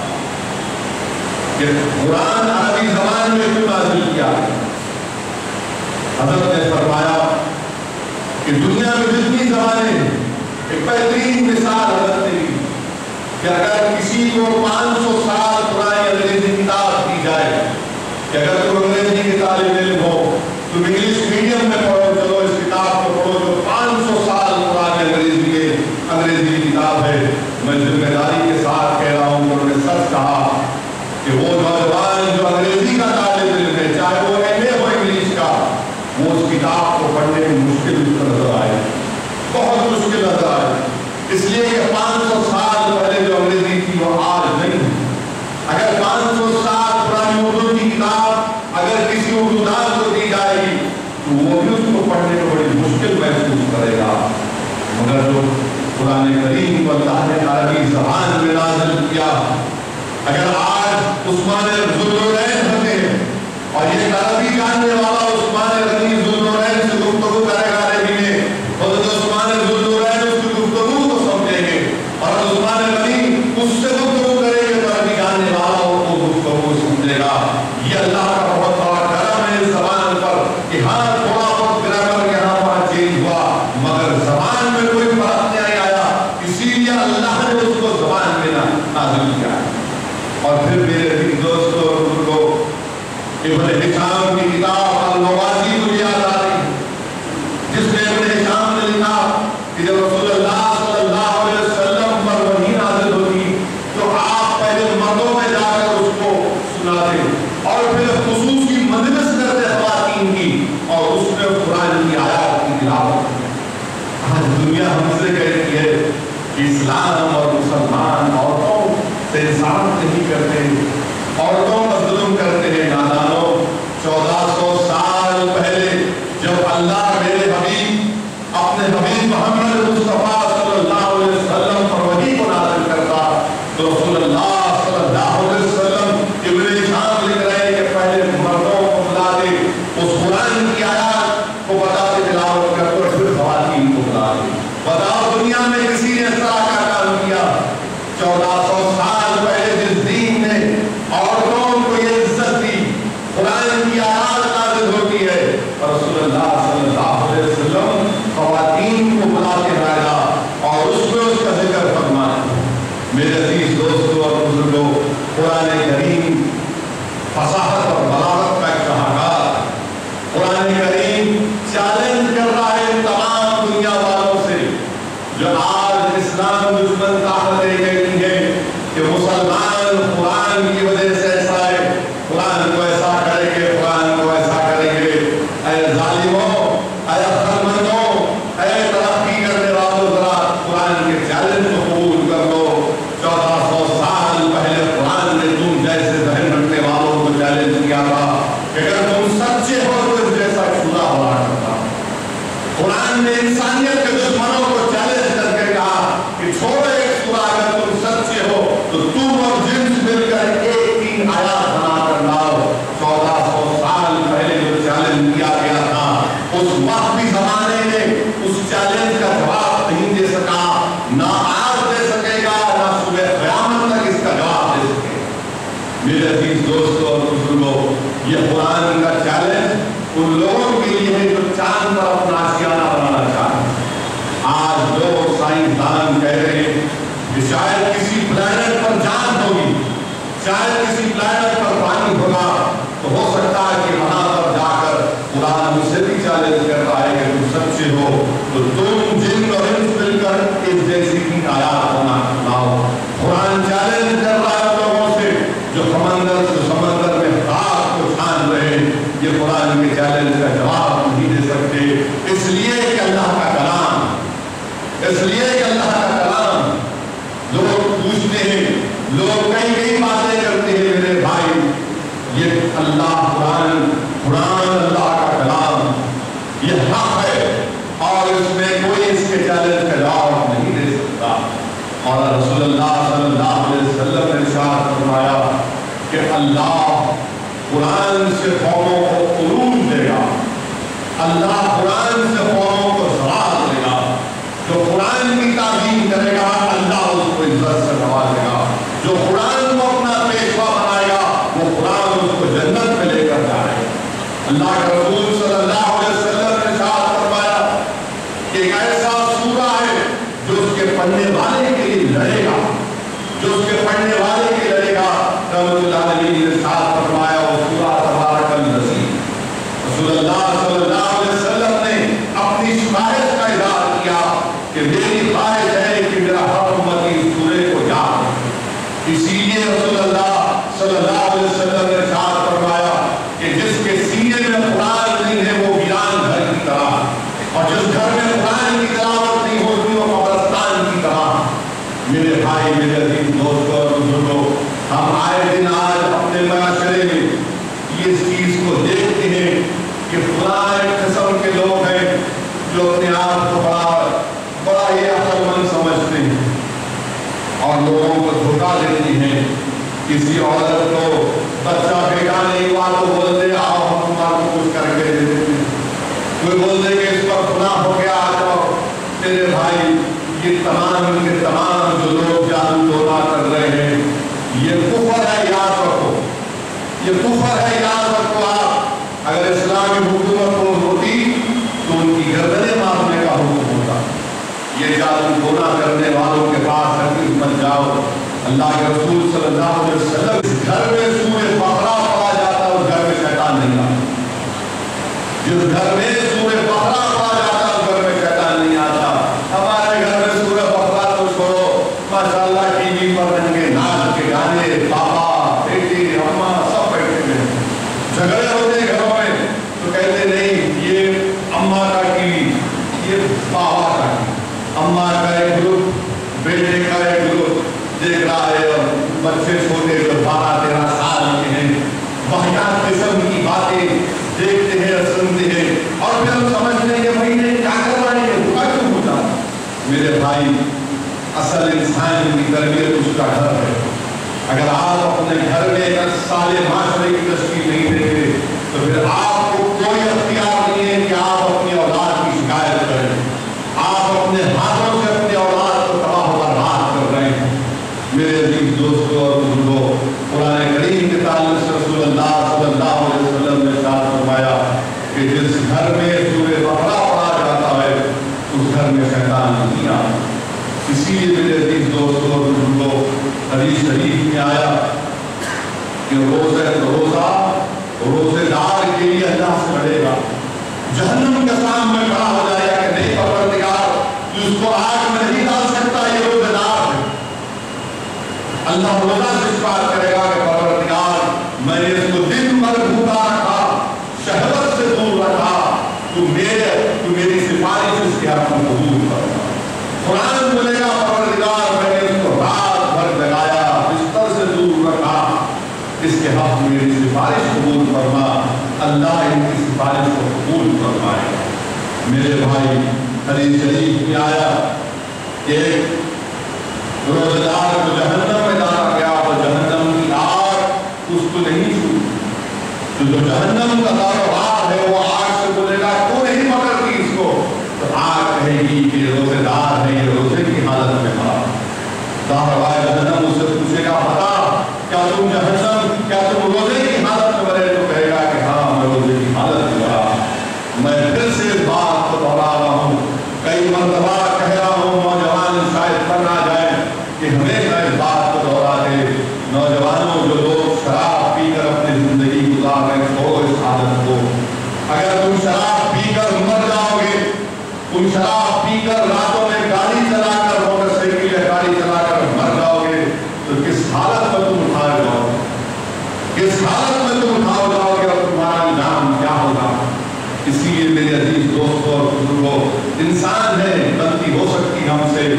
کہ قرآن عربی زبان میں کیوں نازل کیا ہے۔ حضرت نے فرمایا کہ دنیا میں جتنی زبانیں ہیں، ایک بہترین مثال حضرت نے دی کہ اگر کسی کو 500 سال پرانی انگریزی کتاب دی جائے کہ اگر تم انگریزی کے طالب علم ہو تم انگلش میڈیم میں پڑھو، چلو اس کتاب کو پڑھو جو 500 سال پرانی انگریزی کتاب ہے۔ میں ذمہ داری کے ساتھ کہہ رہا ہوں، انہوں نے سچ کہا کہ وہ نوجوان جو انگریزی کا طالب علم ہے، چاہے وہ ایم اے ہو انگلش کا، وہ اس کتاب کو پڑھنے میں مشکل نظر آئے، بہت مشکل نظر آئے، اس لیے کہ 500 سال پہلے جو انگریزی تھی وہ آج نہیں ہے۔ اگر 500 سال پرانی اردو کی کتاب اگر کسی اردو دان کو دی جائے گی تو وہ بھی اس کو پڑھنے میں بڑی مشکل محسوس کرے گا، مگر جو قرآن کریم کو اللہ نے عربی زبان میں نازل کیا، اگر آج عثمان ذوالنورین ہوتے ہیں اور یہ عربی جاننے والا عثمان غنی ذوالنورین سے گفتگو کرے گا عربی میں، حضرت عثمان ذوالنورین اس کی گفتگو کو سمجھیں گے، اور عثمان غنی اس سے گفتگو کرے گے تو عربی جاننے والا وہ گفتگو سمجھے گا۔ یہ اللہ کا بہت بڑا کرم ہے اس زبان پر کہ ہاں تھوڑا بہت گرامر یہاں وہاں چینج ہوا، مگر زبان میں کوئی فرق نہیں آیا، اسی لیے اللہ نے اس کو زبان میں نازل کیا ہے۔ اور پھر میرے دوستوں اور بزرگوں، ابن ہشام کی کتاب المغازی کو یاد آ رہی ہے، جس میں ابن ہشام نے لکھا کہ جب رسول اللہ صلی اللہ علیہ وسلم پر وحی نازل ہوتی تو آپ پہلے مردوں میں جا کر اس کو سناتے اور پھر خصوصی مجلس کرتے خواتین کی اور اس میں قرآن کی آیات کی تلاوت کرتے۔ آج دنیا ہم سے کہتی ہے کہ اسلام اور مسلمان عورتوں سے انصاف نہیں کرتے، عورتوں پر ظلم کرتے ہیں۔ نادانوں، 1400 سال پہلے جب اللہ میرے حبیب اپنے حبیب محمد مصطفیٰ صلی اللہ علیہ وسلم پر وحی کو نازل کرتا تو رسول اللہ صلی اللہ علیہ وسلم ابن ہشام لکھ رہے ہیں کہ پہلے مردوں کو بلا دے، اس قرآن کی آیات کو بتا دے تلاوت کر، اور پھر خواتین کو بلا دے۔ بتاؤ دنیا میں کسی نے اس طرح کا کام کیا؟ 1400 سال پہلے جس دین نے عورتوں کو یہ عزت دی، قرآن کی آیات نازل ہوتی ہے اور رسول اللہ صلی اللہ علیہ وسلم خواتین کو بلا کے لایا اور اس میں اس کا ذکر فرمایا۔ میرے عزیز دوستوں اور بزرگوں، قرآن کریم فصاحت اور بلاغت کا ایک شاہکار، قرآن کریم چیلنج کر رہا ہے تمام دنیا والوں سے جو آج اسلام دشمن طاقتیں کہتی ہیں کہ مسلمان قرآن کی وجہ سے ایسا ہے، قرآن کو ایسا کریں گے، قرآن کو ایسا کریں گے۔ اے ظالموں، اے عقلمندوں، اے ترقی کرنے والوں، ذرا قرآن کے چیلنج کو قبول کر لو۔ 1400 سال پہلے قرآن نے تم جیسے ذہن رکھنے میرے عزیز دوستوں اور بزرگوں، یہ قرآن کا چیلنج ان لوگوں کے لیے ہے جو چاند پر اپنا آشیانہ بنانا چاہتے ہیں۔ آج لوگ سائنسدان کہہ رہے ہیں کہ شاید کسی پلانٹ پر جان ہوگی، شاید کسی پلانٹ پر پانی ہوگا، تو ہو سکتا ہے کہ وہاں پر جا کر قرآن اسے بھی چیلنج کر رہا ہے کہ تم سچے ہو تو تم جن اور انس مل کر اس جیسی کی آیات بنا لاؤ۔ قرآن چیلنج کر رہا ہے لوگوں سے جو سمندر میں خاک کو چھان رہے، یہ قرآن کے چیلنج کا جواب نہیں دے سکتے، اس لیے کہ اللہ کا کلام، اس لیے کہ اللہ کا کلام۔ لوگ پوچھتے ہیں، لوگ کئی باتیں کرتے ہیں، میرے بھائی یہ اللہ قرآن اللہ کا کلام، یہ حق ہے اور اس میں کوئی اس کے چیلنج کا جواب نہیں دے سکتا۔ اور رسول اللہ صلی اللہ علیہ وسلم نے ارشاد فرمایا کہ اللہ قرآن سے قوموں کو علوم دے گا، اللہ قرآن سے قوموں کو ثواب دے گا۔ جو قرآن کی تعظیم کرے گا اللہ اس کو عزت سے نوازے گا، جو قرآن کو اپنا پیشوا بنائے گا وہ قرآن اس کو جنت میں لے کر جائے گا۔ اللہ کے رسول صلی اللہ علیہ وسلم نے ارشاد فرمایا کہ ایک ایسا سورہ ہے جو اس کے پڑھنے والے کے لیے لڑے گا، جو اس کے پڑھنے والے کے لیے لڑے گا۔ رحمۃ اللہ علیہ نے ارشاد فرمایا وہ سورہ تبارک الذی۔ رسول اللہ صلی اللہ علیہ وسلم نے اپنی خواہش کا اظہار کیا کہ میری خواہش ہے کہ میرا ہر امتی اس سورے کو یاد رکھے۔ اسی لیے رسول اللہ صلی اللہ علیہ وسلم نے ارشاد فرمایا کہ جس کے سینے میں قرآن نہیں ہے وہ ویران گھر کی طرح، اور جس گھر میں قرآن کی تلاوت نہیں ہوتی وہ قبرستان کی طرح۔ میرے بھائی، میرے عزیز دوستوں اور بزرگوں، ہم آئے دن آج اپنے معاشرے میں اس چیز کو دیکھتے ہیں کہ فلاں ایک قسم کے لوگ ہیں جو اپنے آپ کو بڑا ہی عقل مند سمجھتے ہیں اور لوگوں کو دھوکہ دیتی ہیں۔ کسی عورت کو بچہ بیٹا نہیں ہوا تو بول دے آؤ ہم تمہارا کچھ کر کے دے دیتے ہیں، کوئی بول دے کہ اس پر گناہ ہو گیا آ جاؤ۔ میرے بھائی، یہ تمام کے تمام جو لوگ جادو ٹونا کر رہے ہیں یہ کفر ہے، یاد رکھو، یہ کفر ہے، یاد رکھو۔ آپ اگر اسلامی حکومت ہوتی تو ان کی گردنیں مارنے کا حکم ہوتا۔ یہ جادو ٹونا کرنے والوں کے پاس حقیقت مت جاؤ۔ اللہ کے رسول صلی اللہ علیہ وسلم جس گھر میں سورہ بقرہ پڑھا جاتا اس گھر میں شیطان نہیں آتا، جس گھر میں سورہ بقرہ پڑھا جاتا اس گھر میں شیطان نہیں آتا۔ ہمارے گھر میں سورہ بقرہ تو چھوڑو، ماشاءاللہ ٹی وی پر رنگے ناچ کے گانے، پاپا بیٹی اماں سب بیٹھے ہیں، جھگڑے ہوتے ہیں گھروں میں تو کہتے نہیں یہ اماں کا ٹی وی، یہ پاپا کا ٹی وی، اماں کا ایک گروپ، بیٹے کا ایک گروپ دیکھ رہا ہے، اور بچے چھوٹے جو 12-13 سال کے ہیں واحد قسم کی باتیں دیکھتے ہیں اور سنتے ہیں، اور پھر ہم سمجھتے ہیں کہ بھائی نے کیا کرنا ہے، یہ دھوکہ کیوں ہوتا۔ میرے بھائی، اصل انسان کی تربیت اس کا گھر ہے۔ اگر آپ اپنے گھر میں ایک صالح معاشرے کی تشکیل نہیں دیں گے تو پھر آپ کو کوئی اختیار نہیں ہے کہ آپ اپنی اولاد کی شکایت کریں۔ آپ اپنے ہاتھوں سے اپنی اولاد کو تباہ و برباد کر رہے ہیں۔ میرے عزیز دوستوں اور بزرگوں، قرآن کریم کے تعلق سے رسول اللہ صلی اللہ علیہ وسلم نے ارشاد فرمایا کہ جس گھر میں سورہ بقرہ پڑھا جاتا ہے اس گھر میں شیطان نہیں آتا۔ اسی لیے میرے عزیز دوستوں اور بزرگوں، حدیث شریف میں آیا کہ روزے دار کے لیے اللہ سے لڑے گا، جہنم کے سامنے کھڑا ہو جائے گا کہ نہیں پروردگار تو اس کو آگ میں نہیں ڈال سکتا، یہ روزے دار ہے۔ اللہ روزہ سے شکایت کرے گا کہ پروردگار میں نے اس کو دن بھر بھوکا رکھا، شہوت سے دور رکھا، تو میری سفارش اس کے حق میں قبول کرنا۔ قرآن بولے گا پروردگار میں نے اس کو رات بھر جگایا، بستر سے دور رکھا، اس کے حق میں میری سفارش قبول فرما۔ اللہ ان کی سفارش کو قبول فرمائے گا۔ میرے بھائی، حدیث شریف میں آیا کہ روزہ دار کو جہنم میں ڈالا گیا تو جہنم کی آگ اس کو نہیں چھوئی، تو جو جہنم کا داروغ ہے وہ آگ سے بولے گا تو نہیں پکڑتی اس کو، تو آگ کہے گی کہ روزے دار ہے، یہ روزے کی حالت میں مرا۔ داروغ جہنم اس سے پوچھے گا بتا کیا تم جہنم بزرگوں، انسان ہے، غلطی ہو سکتی ہم سے.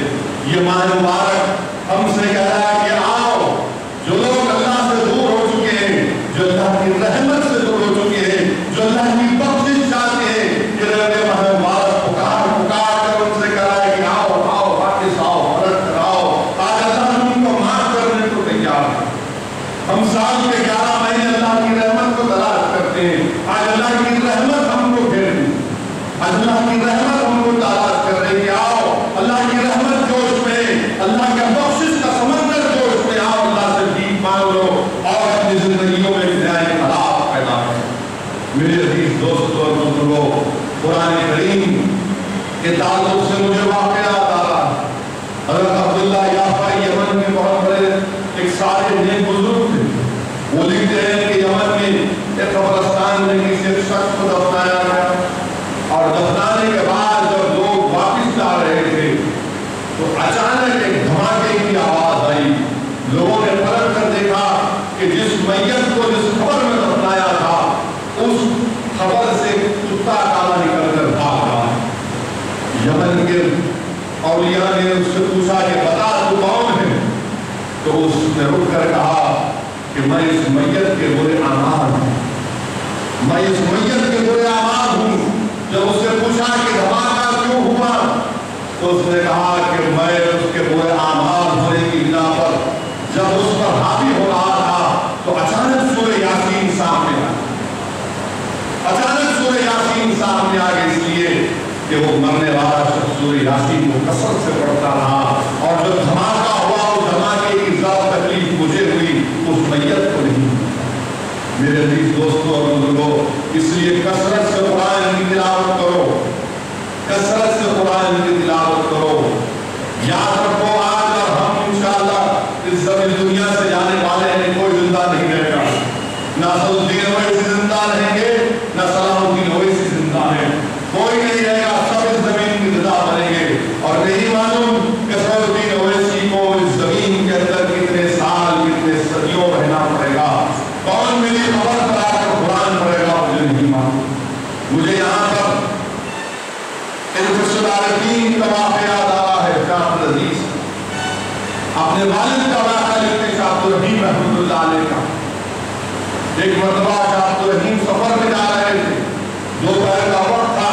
یہ ماہ مبارک ہم سے کہہ رہا ہے کہ آؤ، جو لوگ اللہ سے دور ہو چکے ہیں، جو اللہ کی رحمت سے دور ہو چکے ہیں، جو اللہ کی بخشش چاہتے ہیں، یہ ماہ مبارک پکار کر ان سے کہہ رہا ہے کہ آؤ آؤ، واپس آؤ، پلٹ کر آؤ. آج اللہ ان کو معاف کرنے کو تیار ہے. ہم سال کے 11 مہینے اللہ کی رحمت کو تلاش کرتے ہیں. آج اللہ کی رحمت ہم کو گھیر دی. اللہ کی رحمت ہم کو تلاش کر رہے کہ آؤ، اللہ کی رحمت جوش میں، اللہ کا بخشش کا سمندر جوش میں آؤ، اللہ سے بھیک مانگ لو اور اپنی زندگیوں میں نئے حالات پیدا کرو. میرے عزیز دوستوں اور بزرگوں، قرآن کریم کے تعلق سے مجھے واقعات آ رہا ہے. حضرت عبداللہ یافعی یمن کے بہت بڑے ایک سارے نیک بزرگ تھے. وہ لکھتے ہیں کہ یمن میں ایک قبرستان میں کسی ایک شخص کو دفنایا گیا، اور دفنانے کے بعد جب لوگ واپس جا رہے تھے تو اچانک ایک دھماکے کی آواز آئی. لوگوں نے پلٹ کر دیکھا کہ جس میت کو جس قبر میں دفنایا تھا اس قبر سے کتا کالا نکل کر بھاگ رہا ہے. یمن کے اولیاء نے اس سے پوچھا کہ بتا تو کون ہے؟ تو اس نے رک کر کہا کہ میں اس میت کے برے اعمال ہوں، میں اس میت کے برے اعمال ہوں. جب اس سے پوچھا کہ دھماکہ کیوں ہوا تو اس نے کہا کہ میں اس کے برے اعمال ہونے کی بنا پر جب اس پر حاوی ہو رہا تھا تو اچانک سورہ یاسین سامنے آ گئی. اچانک سورہ یاسین سامنے آ گئی، اس لیے کہ وہ مرنے والا شخص سورہ یاسین کو کثرت سے پڑھتا رہا، اور جب دھماکہ ہوا اس دھماکے کی ذات تکلیف مجھے ہوئی، اس میت کو نہیں. میرے عزیز دوستوں اور بزرگوں، اس لیے کثرت سے قرآن کی تلاوت کرو، کثرت سے قرآن کی تلاوت کرو. یاد رکھو آج اور ہم انشاءاللہ اس دنیا سے جانے والے ہیں، کوئی زندہ نہیں رہے گا. نہ اسدالدین اویسی زندہ رہیں گے، نہ صلاح الدین اویسی زندہ ہیں، کوئی نہیں رہے گا. سب اس زمین کی غذا بنیں گے. اور نہیں معلوم کہ اسدالدین اویسی کو اس زمین کے اندر کتنے سال کتنے صدیوں رہنا پڑے گا. کون میری خبر پر آ کر قرآن پڑھے گا مجھے نہیں معلوم. مجھے یہاں پر الفصلارقین کا واقعہ یاد آ رہا ہے. شاہ عبدالعزیز اپنے والد کا واقعہ لکھتے شاہ عبدالرحیم رحمۃ اللہ علیہ کا. ایک مرتبہ شاہ عبدالرحیم سفر میں جا رہے تھے، دوپہر کا وقت تھا،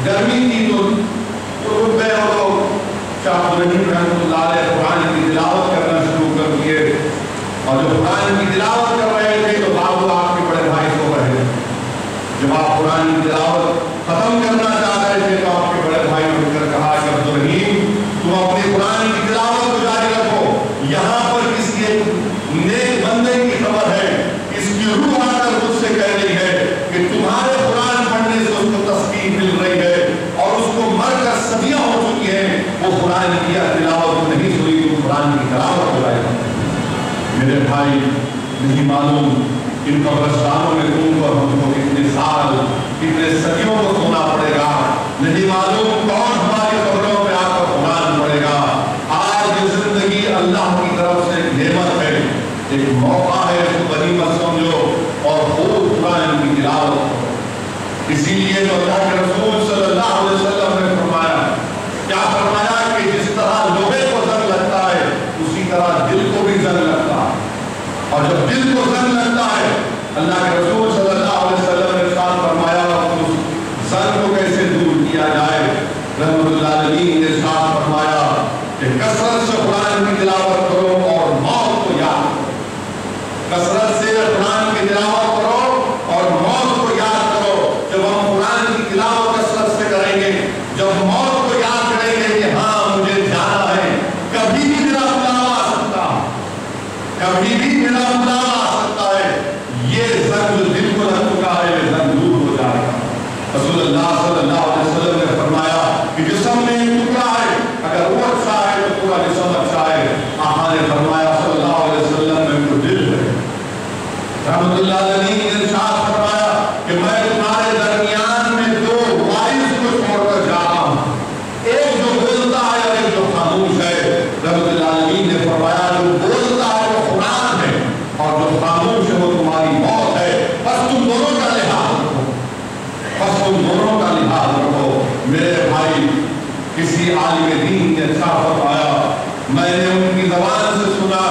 گرمی تھی تو رک گئے اور لوگ شاہ عبدالرحیم رحمۃ اللہ علیہ قرآن کی تلاوت کرنا شروع کر دیے. اور جب قرآن کی تلاوت کر رہے تھے تو بابو آپ کے بڑے بھائی سو رہے تھے. جب آپ قرآن کی تلاوت ختم کرنا چاہ رہے تھے تو آپ کے بڑے بھائی نے اٹھ کر کہا کہ عبدالرحیم تم اپنی قرآن کی تلاوت کو جاری رکھو. یہاں پر کسی ایک نیک بندے کی خبر ہے، اس کی روح آ کر مجھ سے کہہ رہی ہے کہ تمہارے قرآن پڑھنے سے اس کو تسکین مل رہی ہے، اور اس کو مر کر صدیاں ہو چکی ہیں، وہ قرآن کی تلاوت نہیں سنی، تم قرآن کی تلاوت کو جاری رکھو. میرے بھائی نہیں معلوم ان قبرستانوں میں تم کو ہم کو کتنے سال کتنے صدیوں کو سونا پڑے گا. نہیں معلوم کون ہماری قبروں میں آ کر قرآن پڑھے گا. آج یہ زندگی اللہ کی طرف سے ایک نعمت ہے، ایک موقع ہے، اس کو غنیمت سمجھو اور خوب قرآن کی تلاوت کرو. اسی لیے جو اللہ کے رسول صلی اللہ علیہ وسلم نے فرمایا، کیا فرمایا کہ جس طرح لوہے کو زنگ لگتا ہے اسی طرح دل کو بھی زنگ لگتا ہے. اور جب دل کو زنگ لگتا ہے اللہ کے رسول صلی اللہ علیہ وسلم نے ارشاد فرمایا اس زنگ کو کیسے دور کیا جائے. رحمت اللہ علیہ نے ارشاد فرمایا کہ کثرت سے قرآن کی تلاوت کرو اور موت کو یاد کرو. کثرت سے قرآن کی تلاوت کرو اور موت کو یاد کرو. جب ہم قرآن کی تلاوت کثرت سے کریں گے، جب موت کو یاد کریں گے کہ ہاں مجھے جانا ہے، کبھی بھی میرا بلاوا آ سکتا ہے، کبھی بھی میرا بلاوا آ سکتا ہے، یہ زنگ جو دل کو لگ چکا ہے یہ زنگ دور ہو جائے گا. رسول اللہ صلی اللہ علیہ وسلم نے فرمایا کہ جسم میں ایک ٹکڑا ہے، اگر وہ اچھا ہے تو پورا جسم اچھا ہے. آقا نے فرمایا صلی اللہ علیہ وسلم میں جو دل ہے. رحمت اللہ علیہ نے ارشاد فرمایا کہ میں تمہارے درمیان میں دو وارث کو چھوڑ کر جا رہا ہوں، ایک جو بولتا ہے اور ایک جو خاموش ہے. رحمت اللہ علیہ نے فرمایا جو بولتا ہے وہ قرآن ہے اور جو خاموش ہے وہ تمہاری موت ہے. بس تم دونوں کا لحاظ رکھو، بس تم دونوں کا لحاظ رکھو. کسی عالم دین نے اچھا فرمایا، میں نے ان کی زبان سے سنا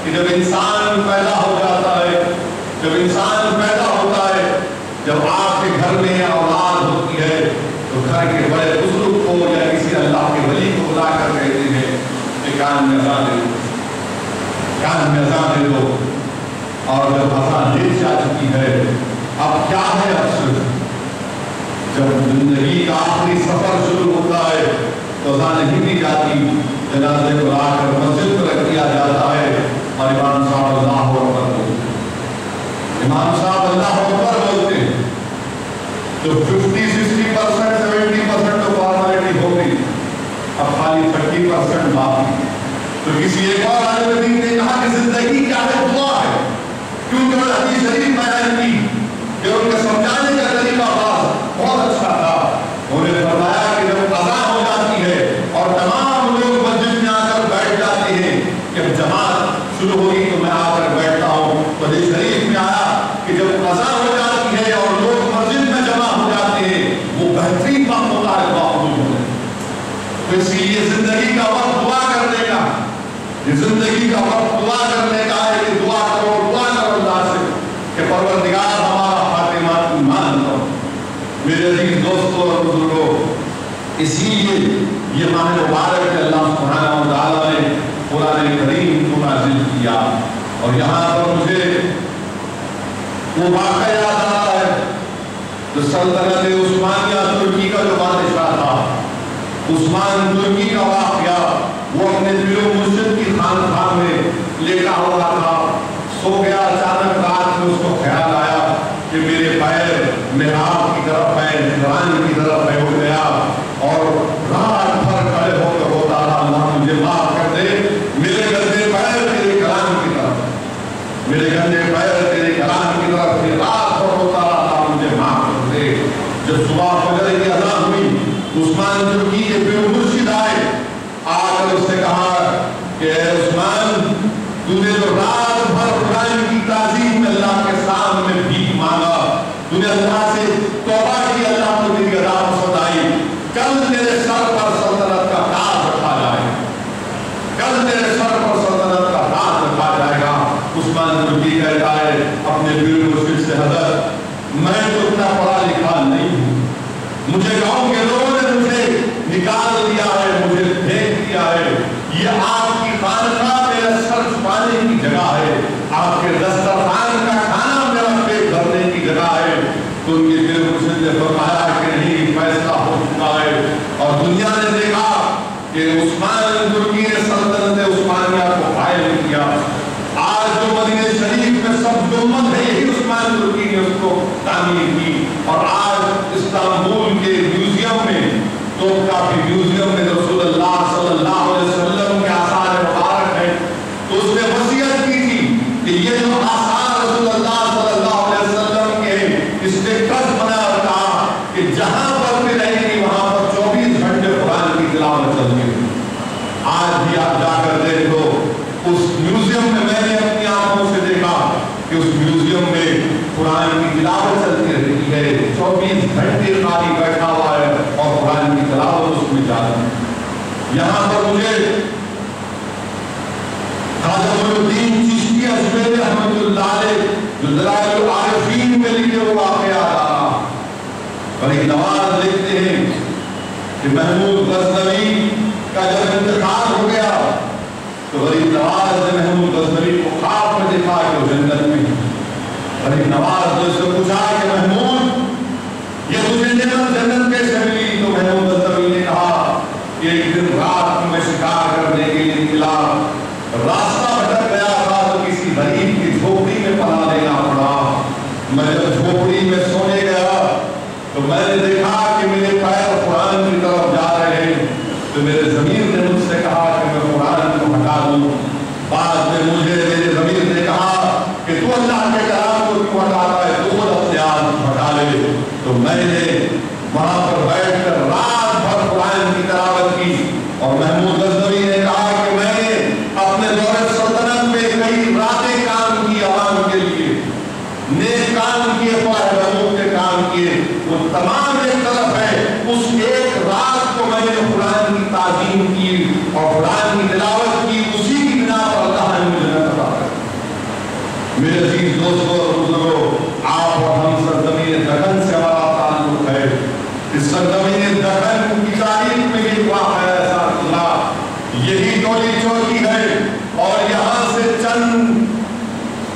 کہ جب انسان پیدا ہو جاتا ہے، جب انسان پیدا ہوتا ہے، جب آپ کے گھر میں اولاد ہوتی ہے تو گھر کے بڑے بزرگ کو یا کسی اللہ کے ولی کو بلا کر کہتے ہیں کہ کان میں اذان دے دو، کان میں اذان دے دو۔ اور جب اذان دے جا چکی ہے، اب کیا ہے افسوس، جب زندگی کا آخری سفر شروع ہوتا ہے تو اذان نہیں دی جاتی، جنازے کو لا کر مسجد میں رکھ دیا جاتا ہے اور امام صاحب اللہ اکبر بولتے ہیں، امام صاحب اللہ اکبر بولتے ہیں، تو 50-60% 70% تو فارمیلٹی ہو گئی، اب خالی 30% باقی۔ تو کسی ایک اور عالم دین نے کہا کہ زندگی کیا ہے؟ دعا ہے، کیونکہ وہ حدیث شریف بیان کی کہ ان کے سمجھانے کا طریقہ بہت اچھا تھا۔ انہوں نے فرمایا کہ جب قضا ہو جاتی ہے اور تمام لوگ مسجد میں آ کر بیٹھ جاتے ہیں کہ اب جماعت شروع ہوگی تو میں آ کر بیٹھتا ہوں، تو حدیث شریف میں آیا کہ جب قضا ہو جاتی ہے اور لوگ مسجد میں جمع ہو جاتے ہیں، وہ بہترین وقت ہوتا ہے دعا قبول ہونے۔ تو اس لیے زندگی کا وقت دعا کرنے کا، یہ زندگی کا وقت دعا کرنے کا ہے کہ دعا کرو اللہ سے کہ پروردگار ہمارا خاتمہ ایمان کرو۔ میرے عزیز دوستوں اور بزرگوں، اسی لیے یہ ماہ مبارک کہ اللہ سبحانہ و تعالیٰ نے قرآن کریم کو نازل کیا، اور یہاں پر مجھے وہ واقعہ یاد آ رہا ہے جو سلطنت عثمانیہ ترکی کا جو بادشاہ تھا، عثمان ترکی کا واقعہ، وہ اپنے پیر و مرشد کی خانقاہ میں لیٹا ہوا تھا، سو گیا، اچانک رات میں اس کو خیال آیا کہ میرے پیر محراب کی طرف ہے، قرآن کی طرف ہے، اٹھ گیا اور رات بھر کھڑے ہو کر ہوتا رہا، اللہ مجھے معاف کر دے، میرے گندے پیر تیرے کلام کی طرف، میرے گندے پیر تیرے کلام کی طرف، رات بھر ہوتا رہا، اللہ مجھے معاف کر دے۔ جب صبح فجر کی اذان ہوئی، عثمان ترکی کے پیر و مرشد آئے، آ کر اس نے کہا کہ اے عثمان، تو نے جو رات بھر قرآن کی تعظیم میں اللہ کے سامنے بھیک مانگا، تو نے اللہ سے توبہ کی، اللہ کو تیری ادا پسند آئی، کل تیرے سر پر سلطنت کا تاج رکھا جائے گا، کل تیرے سر پر سلطنت کا تاج رکھا جائے گا۔ عثمان ترکی کہتا ہے اپنے پیر و مرشد سے، حضرت میں تو اتنا پڑھا لکھا نہیں ہوں، مجھے گاؤں کے لوگوں نے مجھے نکال دیا ہے، مجھے پھینک دیا ہے، یہ آپ کی خانقاہ میرا سر چھپانے کی جگہ ہے، آپ کے دسترخوان کا کھانا میرا پیٹ بھرنے کی جگہ ہے۔ تو ان کے پیر و مرشد نے فرمایا کہ نہیں، فیصلہ ہو چکا ہے، اور دنیا نے دیکھا کہ عثمان ترکی نے سلطنت عثمانیہ کو قائم کیا۔ آج جو مدینہ شریف میں سب گنبد ہے، یہی عثمان ترکی نے اس کو تعمیر کی، اور آج استنبول کے میوزیم میں، تو کافی میوزیم میں رسول اللہ صلی اللہ علیہ وسلم کے آثار مبارک ہیں، تو اس نے وصیت کی تھی کہ یہ جو آثار رسول اللہ صلی اللہ علیہ وسلم کے ہیں، اس نے قد بنا اور کہا کہ جہاں پر بھی رہیں گی وہاں پر 24 گھنٹے قرآن کی تلاوت چلتی ہے۔ آج بھی آپ جا کر دیکھو اس میوزیم میں، میں نے اپنی آنکھوں سے دیکھا کہ اس میوزیم میں قرآن کی تلاوت چلتی رہتی ہے، 24 گھنٹے قاری بیٹھا ہوا ہے اور قرآن کی تلاوت اس میں جاری ہے۔ یہاں پر مجھے خواجہ معین الدین چشتی اجمیری رحمۃ اللہ علیہ جو دلائل العارفین میں لکھے وہ واقعہ آ رہا، غریب نواز لکھتے ہیں کہ محمود غزنوی کا جب انتقال ہو گیا تو غریب نواز نے محمود غزنوی کو خواب میں دیکھا کہ وہ جنت میں ہے۔ غریب نواز نے اس سے پوچھا کہ محمود یہ تجھے نعمت جنت کیسے ملی؟ تو محمود غزنوی نے کہا کہ ایک دن رات میں شکار کرنے کے لیے نکلا، راستہ بھٹک گیا تھا تو کسی غریب کی جھوپڑی میں پناہ لینا پڑا۔ میں جب جھوپڑی میں سونے گیا تو میں نے دیکھا کہ میرے پیر قرآن کی طرف جا رہے ہیں، تو میرے ضمیر نے مجھ سے کہا کہ میں قرآن کو ہٹا دوں۔ بعد میں مجھے میرے ضمیر نے کہا کہ تو اللہ کے کلام کو کیوں ہٹاتا ہے، تو خود اپنے آپ ہٹا لے۔ تو میں نے وہاں پر بیٹھ کر رات بھر قرآن کی تلاوت کی، اور محمود غزنوی نے کہا کہ میں نے اپنے دور سلطنت میں کئی راتیں کام کی عوام کے لیے، نیک کام کیے، فائدہ کے کام کیے، وہ تمام ایک طرف ہے، اس ایک رات کو میں نے قرآن میرے عزیز دوستوں اور بزرگوں، آپ اور ہم سرزمین دکن سے ہمارا تعلق ہے۔ اس سرزمین دکن کی تاریخ میں یہ واقعہ ہے ساتھ اللہ، یہی ٹولی چوکی ہے اور یہاں سے چند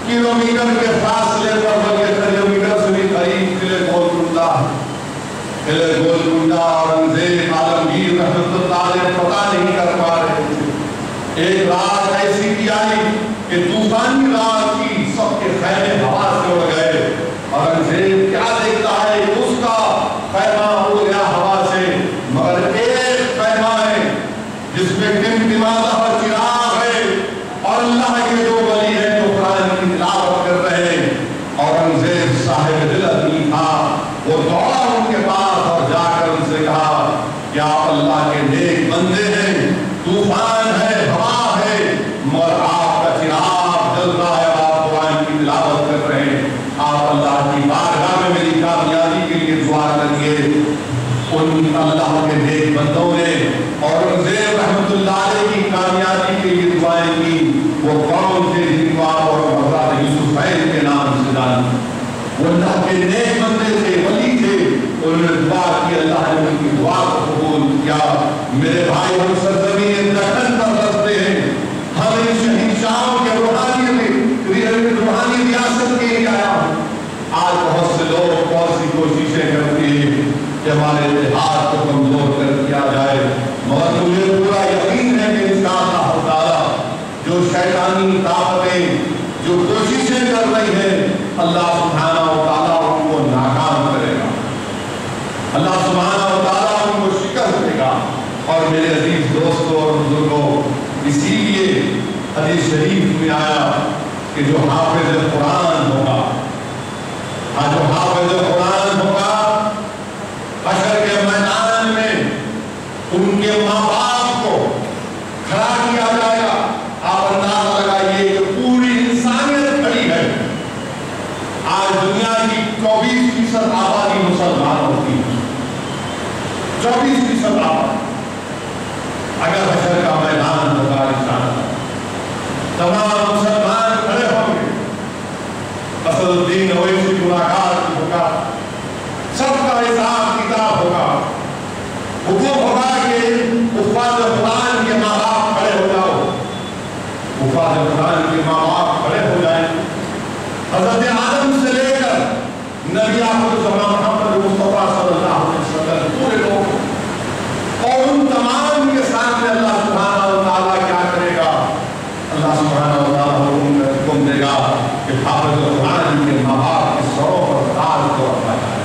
کلومیٹر کے فاصلے پر بلکہ کلومیٹر سے بھی قریب قلعہ گولکنڈہ ہے۔ قلعہ گولکنڈہ اورنگزیب عالمگیر رحمت اللہ علیہ پتہ نہیں کر پا رہے تھے۔ ایک رات ایسی بھی آئی کہ طوفانی رات کی سب کے خیمے ہوا سے اڑ گئے۔ اورنگزیب کیا دیکھتا ہے، اس کا خیمہ اڑ گیا ہوا سے، مگر ایک خیمہ ہے جس میں ٹمٹماتا ہوا چراغ ہے اور اللہ کے دو ولی ہیں جو قرآن کی تلاوت کر رہے ہیں۔ اورنگزیب صاحب دل آدمی تھا، وہ دوڑا ان کے پاس اور جا کر ان سے کہا کہ آپ اللہ کے نیک بندے ہیں، طوفان ہے، ہوا ہے، مگر آپ کا چراغ جل رہا ہے، آپ قرآن کی تلاوت کر رہے ہیں، آپ اللہ کی بارگاہ میں میری کامیابی کے لیے دعا کریے۔ ان اللہ کے نیک بندوں نے اورنگزیب رحمت اللہ علیہ کی کامیابی کے لیے دعائیں کی۔ وہ کون تھے جن کو آپ اور حضرت یوسف کے نام سے جانتے؟ وہ اللہ کے نیک بندے تھے، ولی تھے، انہوں نے دعا کی، اللہ نے ان کی دعا کو قبول کیا۔ میرے بھائی، ہم سرزمین دکن پر رہتے ہیں، ہم ان شہنشاہوں کے روحانی ریاست کے لیے آیا ہوں۔ آج بہت سے لوگ بہت سی کوششیں کرتے ہیں کہ ہمارے اتحاد کو کمزور کر دیا جائے، مگر مجھے پورا یقین ہے کہ انشاءاللہ تعالیٰ جو شیطانی طاقتیں جو کوششیں کر رہی ہیں، اللہ سبحانہ و تعالیٰ ان کو ناکام کرے گا، اللہ سبحانہ و تعالیٰ ان کو شکست دے گا۔ اور میرے عزیز دوستوں اور بزرگوں، اسی لیے حدیث شریف میں آیا کہ جو حافظ قرآن ہوگا، جو حافظ قرآن ہوگا، حشر کے میدان میں ان کے ماں باپ کو کھڑا کیا جائے گا۔ آپ اندازہ لگائیے کہ پوری انسانیت کھڑی ہے۔ آج دنیا کی 24% آبادی مسلمان ہوتی ہے، 24% آبادی۔ اگر حشر کا میدان ہوگا انشاءاللہ، تمام مسلمان کھڑے ہوں گے، اسد الدین اویسی کی ملاقات ہوگا، سب کا حساب کتاب ہوگا، حکم ہوگا کہ حفاظ قرآن کے ماں باپ کھڑے ہو جاؤ، حفاظ قرآن کے ماں باپ کھڑے ہو جائیں، حضرت آدم سے لے کر نبی آخر الزمان محمد مصطفیٰ صلی اللہ علیہ وسلم پورے لوگ، اور ان تمام کے سامنے اللہ سبحانہ و تعالیٰ کیا کرے گا؟ اللہ سبحانہ و تعالیٰ حکم دے گا کہ حافظ قرآن کے ماں باپ کے سروں پر تاج کو رکھا جائے،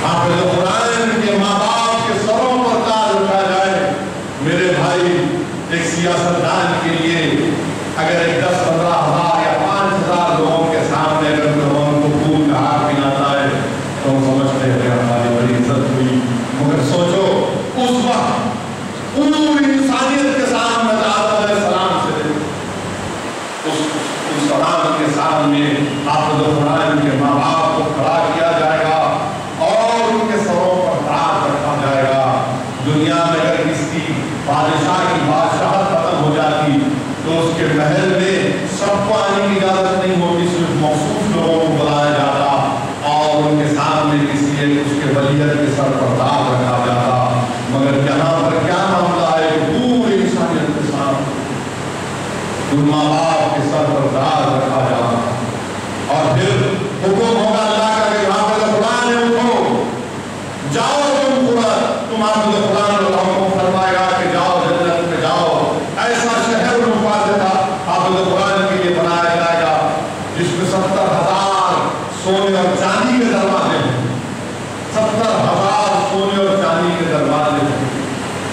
حافظ قرآن کے ماں باپ کے سروں پر تاج رکھا جائے۔ میرے بھائی، ایک سیاستدان کے لیے اگر ایک 10-15 ہزار یا 5,000 لوگوں کے سامنے اگر ان کو خون کا حق پلاتا ہے تو ہم سمجھتے ہیں ہماری بڑی عزت ہوئی، مگر سوچو اس وقت پوری انسانیت کے سامنے آدم علیہ السلام سے اس سلام کے سامنے حافظ قرآن کے ماں باپ کو کھڑا کیا جائے گا اور ان کے سروں پر تاج رکھا جائے گا۔ دنیا میں اگر کسی کی بادشاہ کی بادشاہت ختم ہو جاتی تو اس کے محل میں سب کو آنے کی اجازت نہیں ہوتی، صرف مخصوص لوگوں کو بلایا جاتا اور ان کے سامنے کسی ایک اس کے ولیت کے سر پر تاج رکھا جاتا۔ مگر یہاں پر کیا معاملہ ہے کہ پوری انسانیت کے سامنے ان ماں باپ کے سر پر تاج رکھا جاتا اور پھر حکم ہوگا اللہ کا کہ حافظ قرآن ہے، اٹھو جاؤ، تم حافظ قرآن اللہ کو فرمائے گا کہ جاؤ جنت میں جاؤ۔ ایسا شہر حافظ قرآن کے لیے بنایا جائے گا جس میں 70,000 سونے اور چاندی کے دروازے ہیں، 70,000 سونے اور چاندی کے دروازے ہیں۔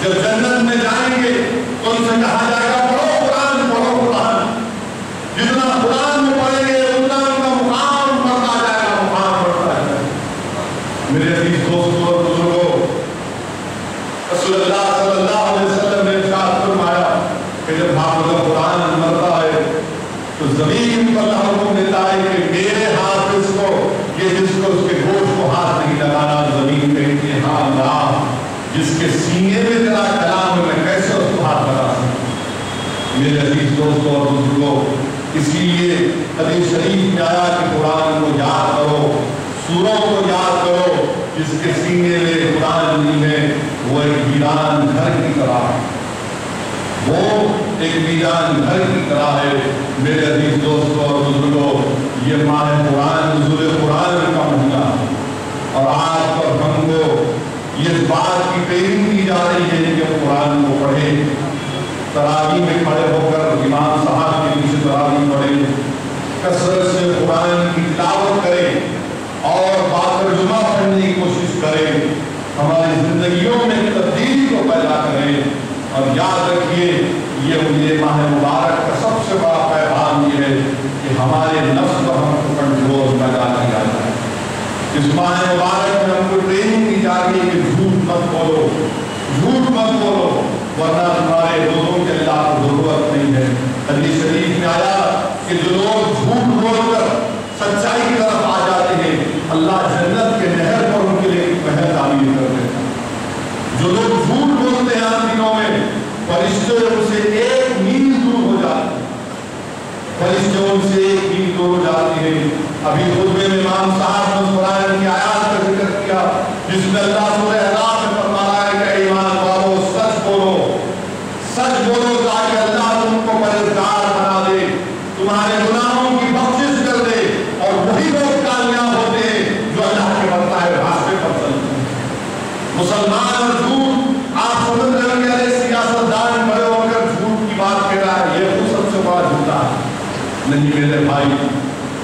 جب جنت میں جائیں گے تو ان سے کہا جائے گا پڑھو قرآن، پڑھو قرآن، جتنا قرآن میں پڑھیں گے اتنا ان کا مقام بڑھتا جائے گا، مقام بڑھتا جائے گا۔ میرے عزیز دوستوں اور بزرگوں، رسول اللہ صلی اللہ علیہ وسلم نے ارشاد فرمایا کہ جب حافظ قرآن مرتا ہے تو زمین پر اللہ حکم دیتا ہے کہ میرے حافظ کو، یہ جس کو اس کے گوشت کو ہاتھ نہیں لگانا، زمین کہتی ہے ہاں اللہ جس کے سینے میں تیرا کلام ہے میں کیسے اس کو ہاتھ لگا سکتا ہوں۔ میرے عزیز دوستوں اور بزرگوں، اسی لیے حدیث شریف میں آیا کہ قرآن کو یاد کرو، سوروں کو یاد کرو، جس کے سینے میں قرآن نہیں ہے وہ ایک ویران گھر کی طرح ہے، وہ ایک ویران گھر کی طرح ہے۔ میرے عزیز دوستوں اور بزرگوں، یہ ماہ قرآن، نزول قرآن کا مہینہ ہے، اور آج پر ہم کو یہ بات کی ٹریننگ دی جا رہی ہے کہ ہم قرآن کو پڑھیں، تراویح میں کھڑے ہو کر امام صاحب کے پیچھے تراویح پڑھیں، کثرت سے قرآن کی تلاوت کریں اور باقر جمعہ پڑھنے کی کوشش کریں، ہماری زندگیوں میں تبدیلی کو پیدا کریں۔ اور یاد رکھیے یہ ماہ مبارک کا سب سے بڑا پیغام یہ ہے کہ ہمارے نفس پر ہم کو کنٹرول پیدا کیا جائے۔ اس ماہ مبارک میں ہم کو ٹریننگ دی جا رہی ہے کہ جھوٹ مت بولو، جھوٹ مت بولو، ورنہ تمہارے روزوں کے اللہ کو ضرورت نہیں ہے۔ حدیث شریف میں آیا کہ جو لوگ جھوٹ بول کر سچائی کی طرف آ جاتے ہیں، اللہ جنت کے نہر پر ان کے لیے محل تعمیر کر دیتا ہے۔ جو لوگ جھوٹ بولتے ہیں ان دنوں میں، فرشتے ان سے ایک میل دور ہو جاتے ہیں، فرشتے ان سے ایک میل دور ہو جاتے ہیں۔ ابھی خطبے میں امام صاحب نے قرآن کی آیات کا ذکر کیا جس میں اللہ سورہ احزاب میں فرما رہا ہے کہ ایمان والو سچ بولو، سچ بولو تاکہ اللہ تم کو پرہیزگار بنا دے، تمہارے گناہوں کی بخشش کر دے، اور وہی لوگ کامیاب ہوتے ہیں جو اللہ کے بتائے راستے پر چلتے ہیں۔ مسلمان اور جھوٹ، آپ سمجھ رہے ہیں کہ سیاست دان بڑے ہو کر جھوٹ کی بات کہہ رہا ہے، یہ تو سب سے بڑا جھوٹا ہے۔ نہیں میرے بھائی،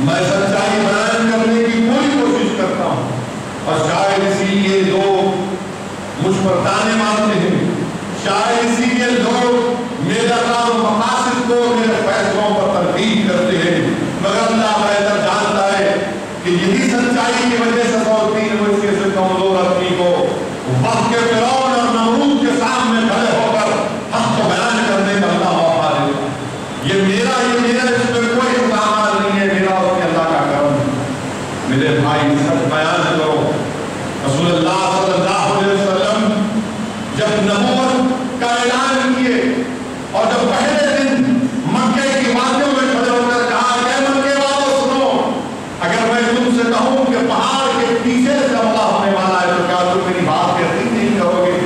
میں سچائی بیان کرنے کی پوری کوشش کرتا ہوں، اور شاید اسی لیے لوگ مجھ پر تانے مارتے ہیں، شاید اسی لیے لوگ میرے اقدار و مقاصد کو، میرے فیصلوں پر تنقید کرتے ہیں، مگر اللہ بہتر جانتا ہے کہ یہی سچائی کی وجہ سے 103 سے کمزور آدمی کو وقت کے فرعون اور نمرود کے سامنے کھڑے ہو کر حق کو بیان کرنے کا اللہ موقع دیتا ہے۔ یہ میرا اس میں کوئی اقدامات نہیں ہے، میرا اور اللہ کا کرم ہے۔ میرے بھائی سچ بیان کرو۔ رسول اللہ صلی اللہ علیہ وسلم جب نبوت کا اعلان کیے اور جب پہلے دن مکے کی وادیوں میں کھڑے ہو کر کہا کہ مکے والوں سنو، اگر میں تم سے کہوں کہ پہاڑ کے پیچھے سے حملہ ہونے والا ہے تو کیا تم میری بات یقین نہیں کرو گے؟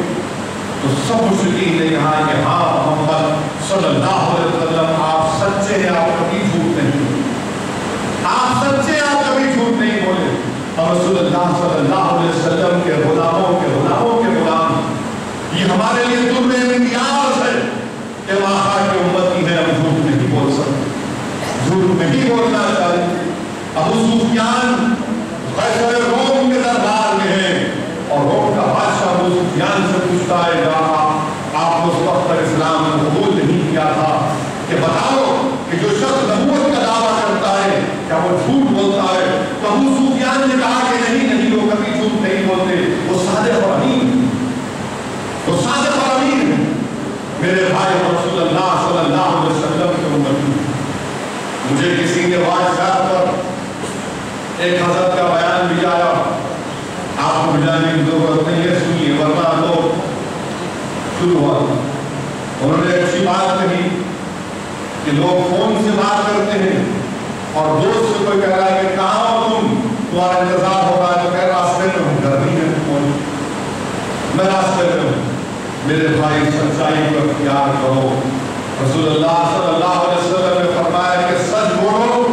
تو سب مشرکین نے کہا کہ ہاں محمد صلی اللہ علیہ وسلم آپ سچے ہیں، آپ کبھی جھوٹ نہیں بولے، آپ سچے ہیں، آپ کبھی جھوٹ نہیں بولے۔ اور رسول اللہ صلی اللہ علیہ وسلم کے غلاموں کے غلام، یہ ہمارے لیے تمہیں امتیاز ہے کہ آقا کی امتی ہے، ہم جھوٹ نہیں بول سکتے، جھوٹ نہیں بولنا چاہیے۔ ابو سفیان قیصر روم کے دربار میں ہے، اور روم کا بادشاہ ابو سفیان سے پوچھتا ہے آپ نے اس وقت تک اسلام کو قبول نہیں کیا تھا، کہ بتاؤ کہ جو شخص نبوت کا دعویٰ کرتا ہے کیا وہ جھوٹ بولتا ہے؟ تو ابو سفیان نے کہا کہ نہیں، وہ کبھی جھوٹ نہیں بولتے، وہ صادق اور امین، وہ صادق اور امین ہے۔ میرے بھائی رسول اللہ صلی اللہ علیہ وسلم کے امتی، مجھے کسی نے واٹس ایپ پر ایک حضرت کا بیان بھی آیا، آپ کو بجانے کی ضرورت نہیں ہے، سنیے ورنہ لوگ شروع ہوا۔ انہوں نے اچھی بات کہی کہ لوگ فون سے بات کرتے ہیں اور دوست سے کوئی کہہ رہا ہے کہ کہاں ہو تمہارا انتظار ہو رہا ہے، تو کہہ راستے میں ہوں، گھر نہیں ہے، میں راستے میں ہوں۔ میرے بھائی سچائی کو اختیار کرو۔ رسول اللہ صلی اللہ علیہ وسلم نے فرمایا کہ سچ بولو،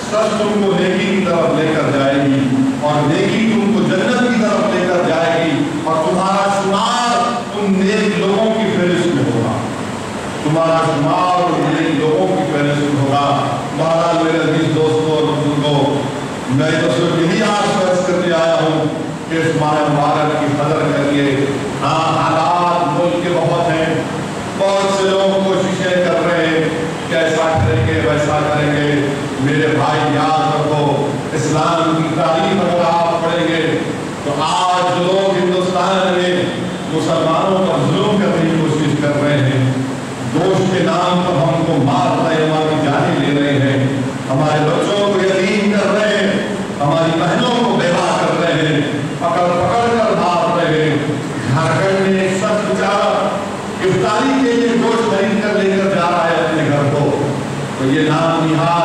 سچ تم کو نیکی کی طرف لے کر جائے گی، اور نیکی تم کو جنت کی طرف لے کر جائے گی، اور تمہارا شمار ان نیک لوگوں کی فہرست میں ہوگا، تمہارا شمار ان نیک لوگوں کی فہرست میں ہوگا۔ بہرحال میرے عزیز دوستوں اور بزرگوں، میں تو صرف یہی آج فرض کرتے آیا ہوں کہ اس ماہ مبارک کی قدر کریے۔ ہاں حالات ملک کے بہت ہیں، بہت سے لوگ کوششیں کر رہے ہیں کہ ایسا کریں گے ویسا کریں گے۔ میرے بھائی یاد رکھو، اسلام کی تاریخ اگر آپ پڑھیں گے تو آج لوگ ہندوستان میں مسلمانوں پر ظلم کرنے کی کوشش کر رہے ہیں، گوشت کے نام پر ہم کو مار رہے ہیں، ہماری جانیں لے رہے ہیں، ہمارے بچوں کو یتیم کر رہے ہیں، ہماری بہنوں کو بیوہ کر رہے ہیں، پکڑ کر مار رہے ہیں۔ جھارکھنڈ میں ایک شخص بیچارہ افطاری کے لیے گوشت خرید کر لے کر جا رہا ہے اپنے گھر کو، تو یہ نام نہاد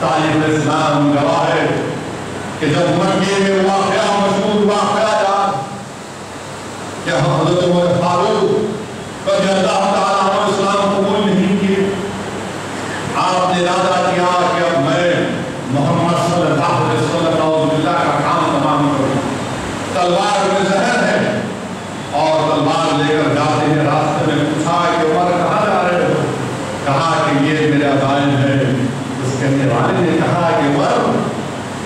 تاریخ اسلام گواہ ہے کہ جب مکے میں واقعہ مشہور واقعہ یاد کہ حضرت عمر فاروق رضی اللہ تعالیٰ عنہ اسلام قبول نہیں کیے، آپ نے ارادہ کیا کہ اب میں محمد صلی اللہ علیہ وسلم نعوذ باللہ کا کام تمام کروں۔ تلوار میں زہر ہے اور تلوار لے کر جاتے ہیں، راستے میں پوچھا کہ عمر کہاں جا رہے ہو؟ کہا کہ یہ میرا عزائم ہے۔ اس کہنے والے نے کہا کہ عمر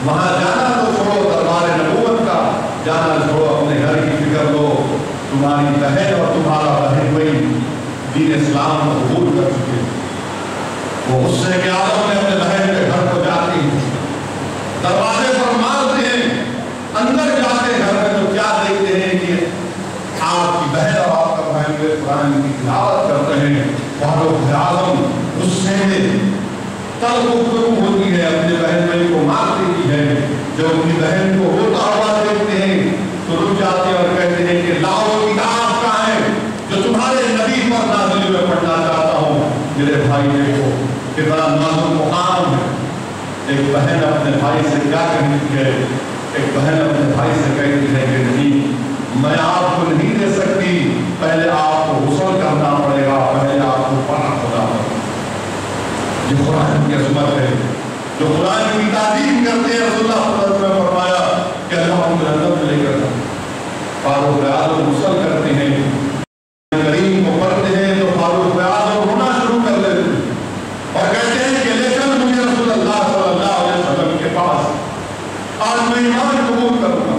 وہاں جانا تو چھوڑو، دربار نبوت کا جانا چھوڑو، اپنے گھر کی فکر لو، تمہاری بہن اور تمہارا بہن بھائی دین اسلام کو قبول کر چکے۔ وہ غصے کے عالم میں اپنے بہن کے گھر کو جاتی ہیں، دروازے پر مارتے ہیں، اندر جاتے ہیں گھر میں تو کیا دیکھتے ہیں کہ آپ کی بہن اور آپ کا بہن کے قرآن کی تلاوت کرتے ہیں۔ فاروق اعظم غصے میں تلخ گفتگو ہوتی ہے، اپنے بہن بھائی کو مار دیتی ہے۔ جب اپنی بہن کو روتا ہوا دیکھتے ہیں تو رک جاتے ہیں اور کہتے ہیں کہ لاؤ کتاب کہاں ہے جو تمہارے نبی پر نازل میں پڑھنا چاہتا ہوں۔ میرے بھائی دیکھو کتنا نازل مقام ہے۔ ایک بہن اپنے بھائی سے کیا کہتی ہے؟ ایک بہن اپنے بھائی سے کہتی ہے کہ نہیں، میں آپ کو نہیں دے سکتی، پہلے آپ کو غسل کرنا پڑے گا، پہلے آپ کو پاک ہونا پڑے گا۔ یہ قرآن کی عظمت ہے، جو قرآن کی تعظیم کرتے ہیں۔ رسول اللہ صلی اللہ علیہ وسلم نے فرمایا کہ اللہ ہم جنت لے کر فاروق اعظم غسل کرتے ہیں، کریم کو پڑھتے ہیں تو فاروق اعظم رونا شروع کر دیتے ہیں اور کہتے ہیں کہ لے کر مجھے رسول اللہ صلی اللہ علیہ وسلم کے پاس، آج میں ایمان قبول کروں گا۔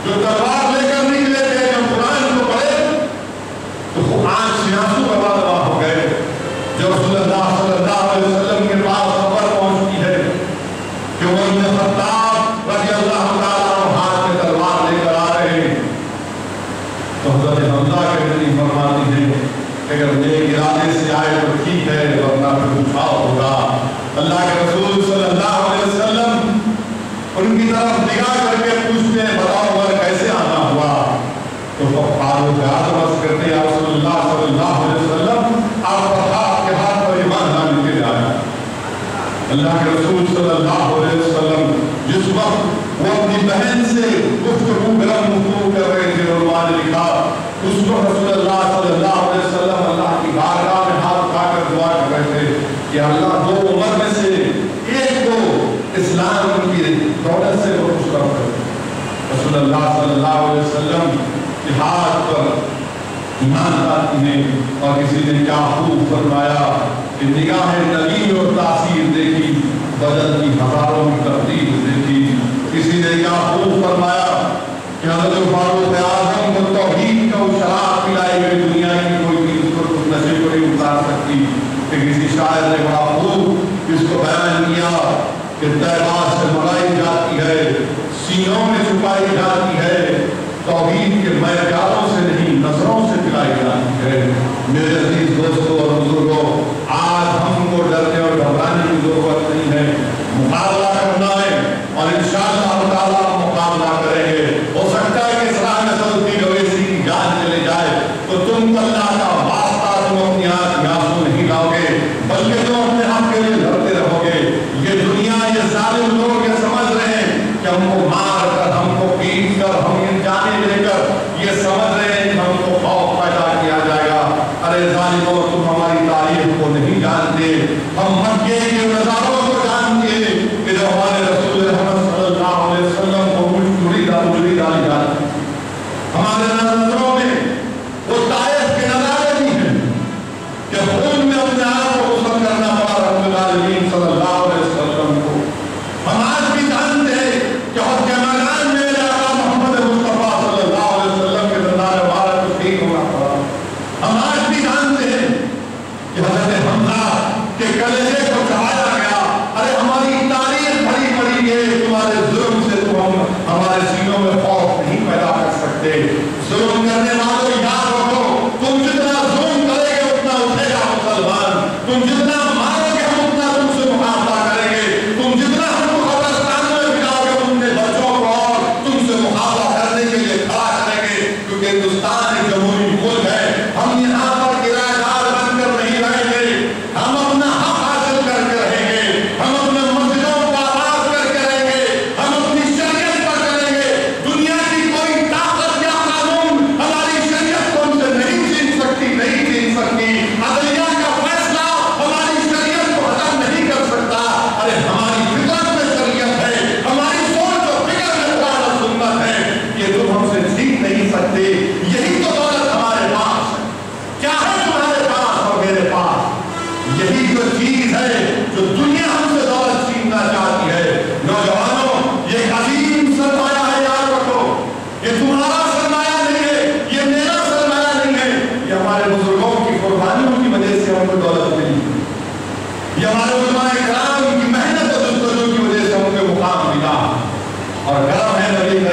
جو تلوار لے کر نکلے تھے، جب قرآن کو پڑھے تو آنکھ سے آنسو روا ہو گئے۔ جب رسول اللہ صلی اللہ علیہ وسلم کے پاس خبر پہنچتی ہے کہ عمر بن خطاب رضی اللہ تعالیٰ عنہ ہاتھ میں تلوار لے کر آ رہے ہیں تو حضرت حمزہ کہتی فرماتی ہے کہ اگر نیک ارادے سے آئے تو ٹھیک ہے، ورنہ پھر اٹھاؤ ہوگا۔ اللہ کے رسول صلی اللہ علیہ وسلم ان کی طرف نگاہ کر کے پوچھتے ہیں بتاؤ عمر کیسے آنا ہوا؟ تو فاروق اعظم عرض کرتے ہیں رسول اللہ صلی اللہ علیہ وسلم آپ کے ہاتھ پر ایمان لانے کے لیے آیا۔ اللہ کے رسول صلی اللہ علیہ وسلم جس وقت وہ اپنی بہن سے گفتگو گرم گفتگو کر رہے تھے، علماء نے لکھا اس کو رسول اللہ صلی اللہ علیہ وسلم اللہ کی بارگاہ میں ہاتھ اٹھا کر دعا کر رہے تھے کہ اللہ دو عمر میں سے ایک کو اسلام کی دولت سے خوش کر۔ رسول اللہ صلی اللہ علیہ وسلم کے ہاتھ پر ایمان لاتی ہیں اور کسی نے کیا خوب فرمایا کہ نگاہ نبی اور تاثیر دیکھی، بدن کی ہزاروں کی تبدیل دیکھی۔ کسی نے کیا خوب فرمایا کہ حضرت فاروق اعظم کو توحید کا شراب پلائی ہوئی دنیا کی کوئی چیز کو نشے کو نہیں اتار سکتی۔ کہ کسی شاعر نے بڑا خوب اس کو بیان کیا کہ طیبہ سے ملائی جاتی ہے، سینوں میں چھپائی جاتی ہے، توحید کے میدانوں سے نہیں نظروں سے پلائی جاتی ہے۔ میرے عزیز دوستوں اور بزرگوں، آج ہم کو ڈرنے اور گھبرانے کی ضرورت نہیں ہے، مقابلہ کرنا ہے اور انشاءاللہ تعالیٰ مقابلہ کریں گے۔ ہو سکتا ہے کہ اسلام کی اویسی کی جان چلے جائے تو تم اللہ کا واسطہ تم اپنی آنکھ میں آنسو نہیں لاؤ گے، بلکہ تم اپنے حق کے لیے لڑتے رہو گے۔ یہ دنیا، یہ ظالم لوگ یہ سمجھ رہے ہیں کہ ہم کو مار کر، ہم کو پیٹ کر، ہم جانے دے کر، یہ سمجھ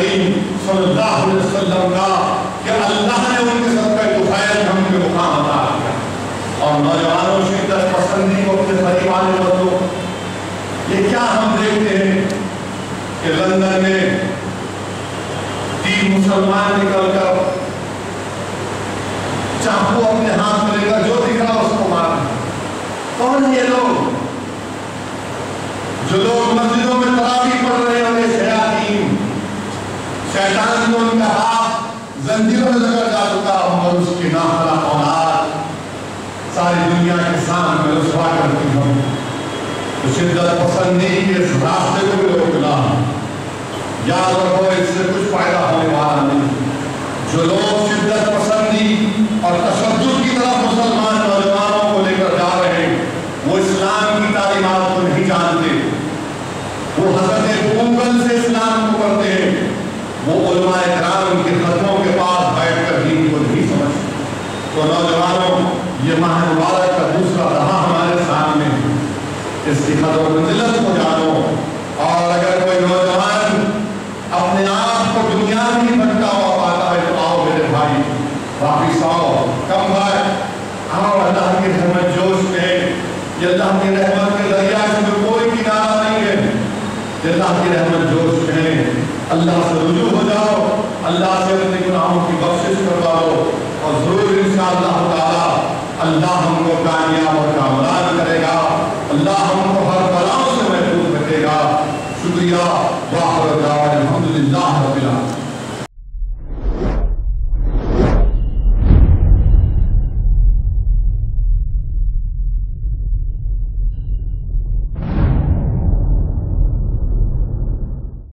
کریم صلی اللہ علیہ وسلم کا کہ اللہ نے ان کے صدقہ طفیل ہم کے مقام عطا کیا. اور نوجوانوں شدت پسندی کو اپنے قریب آنے بدلو. یہ کیا ہم دیکھتے ہیں کہ لندن میں 3 مسلمان نکل کر چاقو اپنے ہاتھ میں لے کر جو دکھ رہا اس کو مارا. کون ہے یہ لوگ جو لوگ مسجدوں میں تراویح پڑھ رہے ہیں؟ یہ شیاطین، شیطان جو ان کا ہاتھ زنجیروں میں لگا جا چکا اور اس کی ناخواہ اولاد ساری دنیا کے سامنے رسوا کرتی ہوں. تو شدت پسندی کے اس راستے کو بھی روک لا. یاد رکھو اس سے کچھ فائدہ ہونے والا نہیں. جو لوگ شدت پسندی اور تشدد کی طرف مسلمان نوجوانوں کو لے کر جا رہے ہیں وہ اسلام کی تعلیمات کو نہیں جانتے. وہ حضرت گوگل سے اسلام کو کرتے ہیں. وہ علماء کرام کے خطوں کے پاس بیٹھ کر دین کو نہیں سمجھتے. تو نوجوانوں یہ ماہ مبارک کا دوسرا لمحہ ہمارے سامنے ہے. اس کی قدر و منزلت کو جانو. اور اگر کوئی نوجوان اپنے آپ کو دنیا میں بھٹکا ہوا پاتا ہے تو آؤ میرے بھائی واپس آؤ. کم بھائی آؤ اللہ کی رحمت جوش میں. یہ اللہ کی رحمت کے دریا میں کوئی کنارہ نہیں ہے. اللہ کی رحمت جوش میں اللہ سے رجوع ہو جاؤ. اللہ سے اپنے گناہوں کی بخشش کرواؤ اور ضرور انشاءاللہ تعالی اللہ ہم کو کامیاب اور کامران کرے گا. اللہ ہم کو ہر بلاؤں سے محفوظ رکھے گا. شکریہ. واخر دعوانا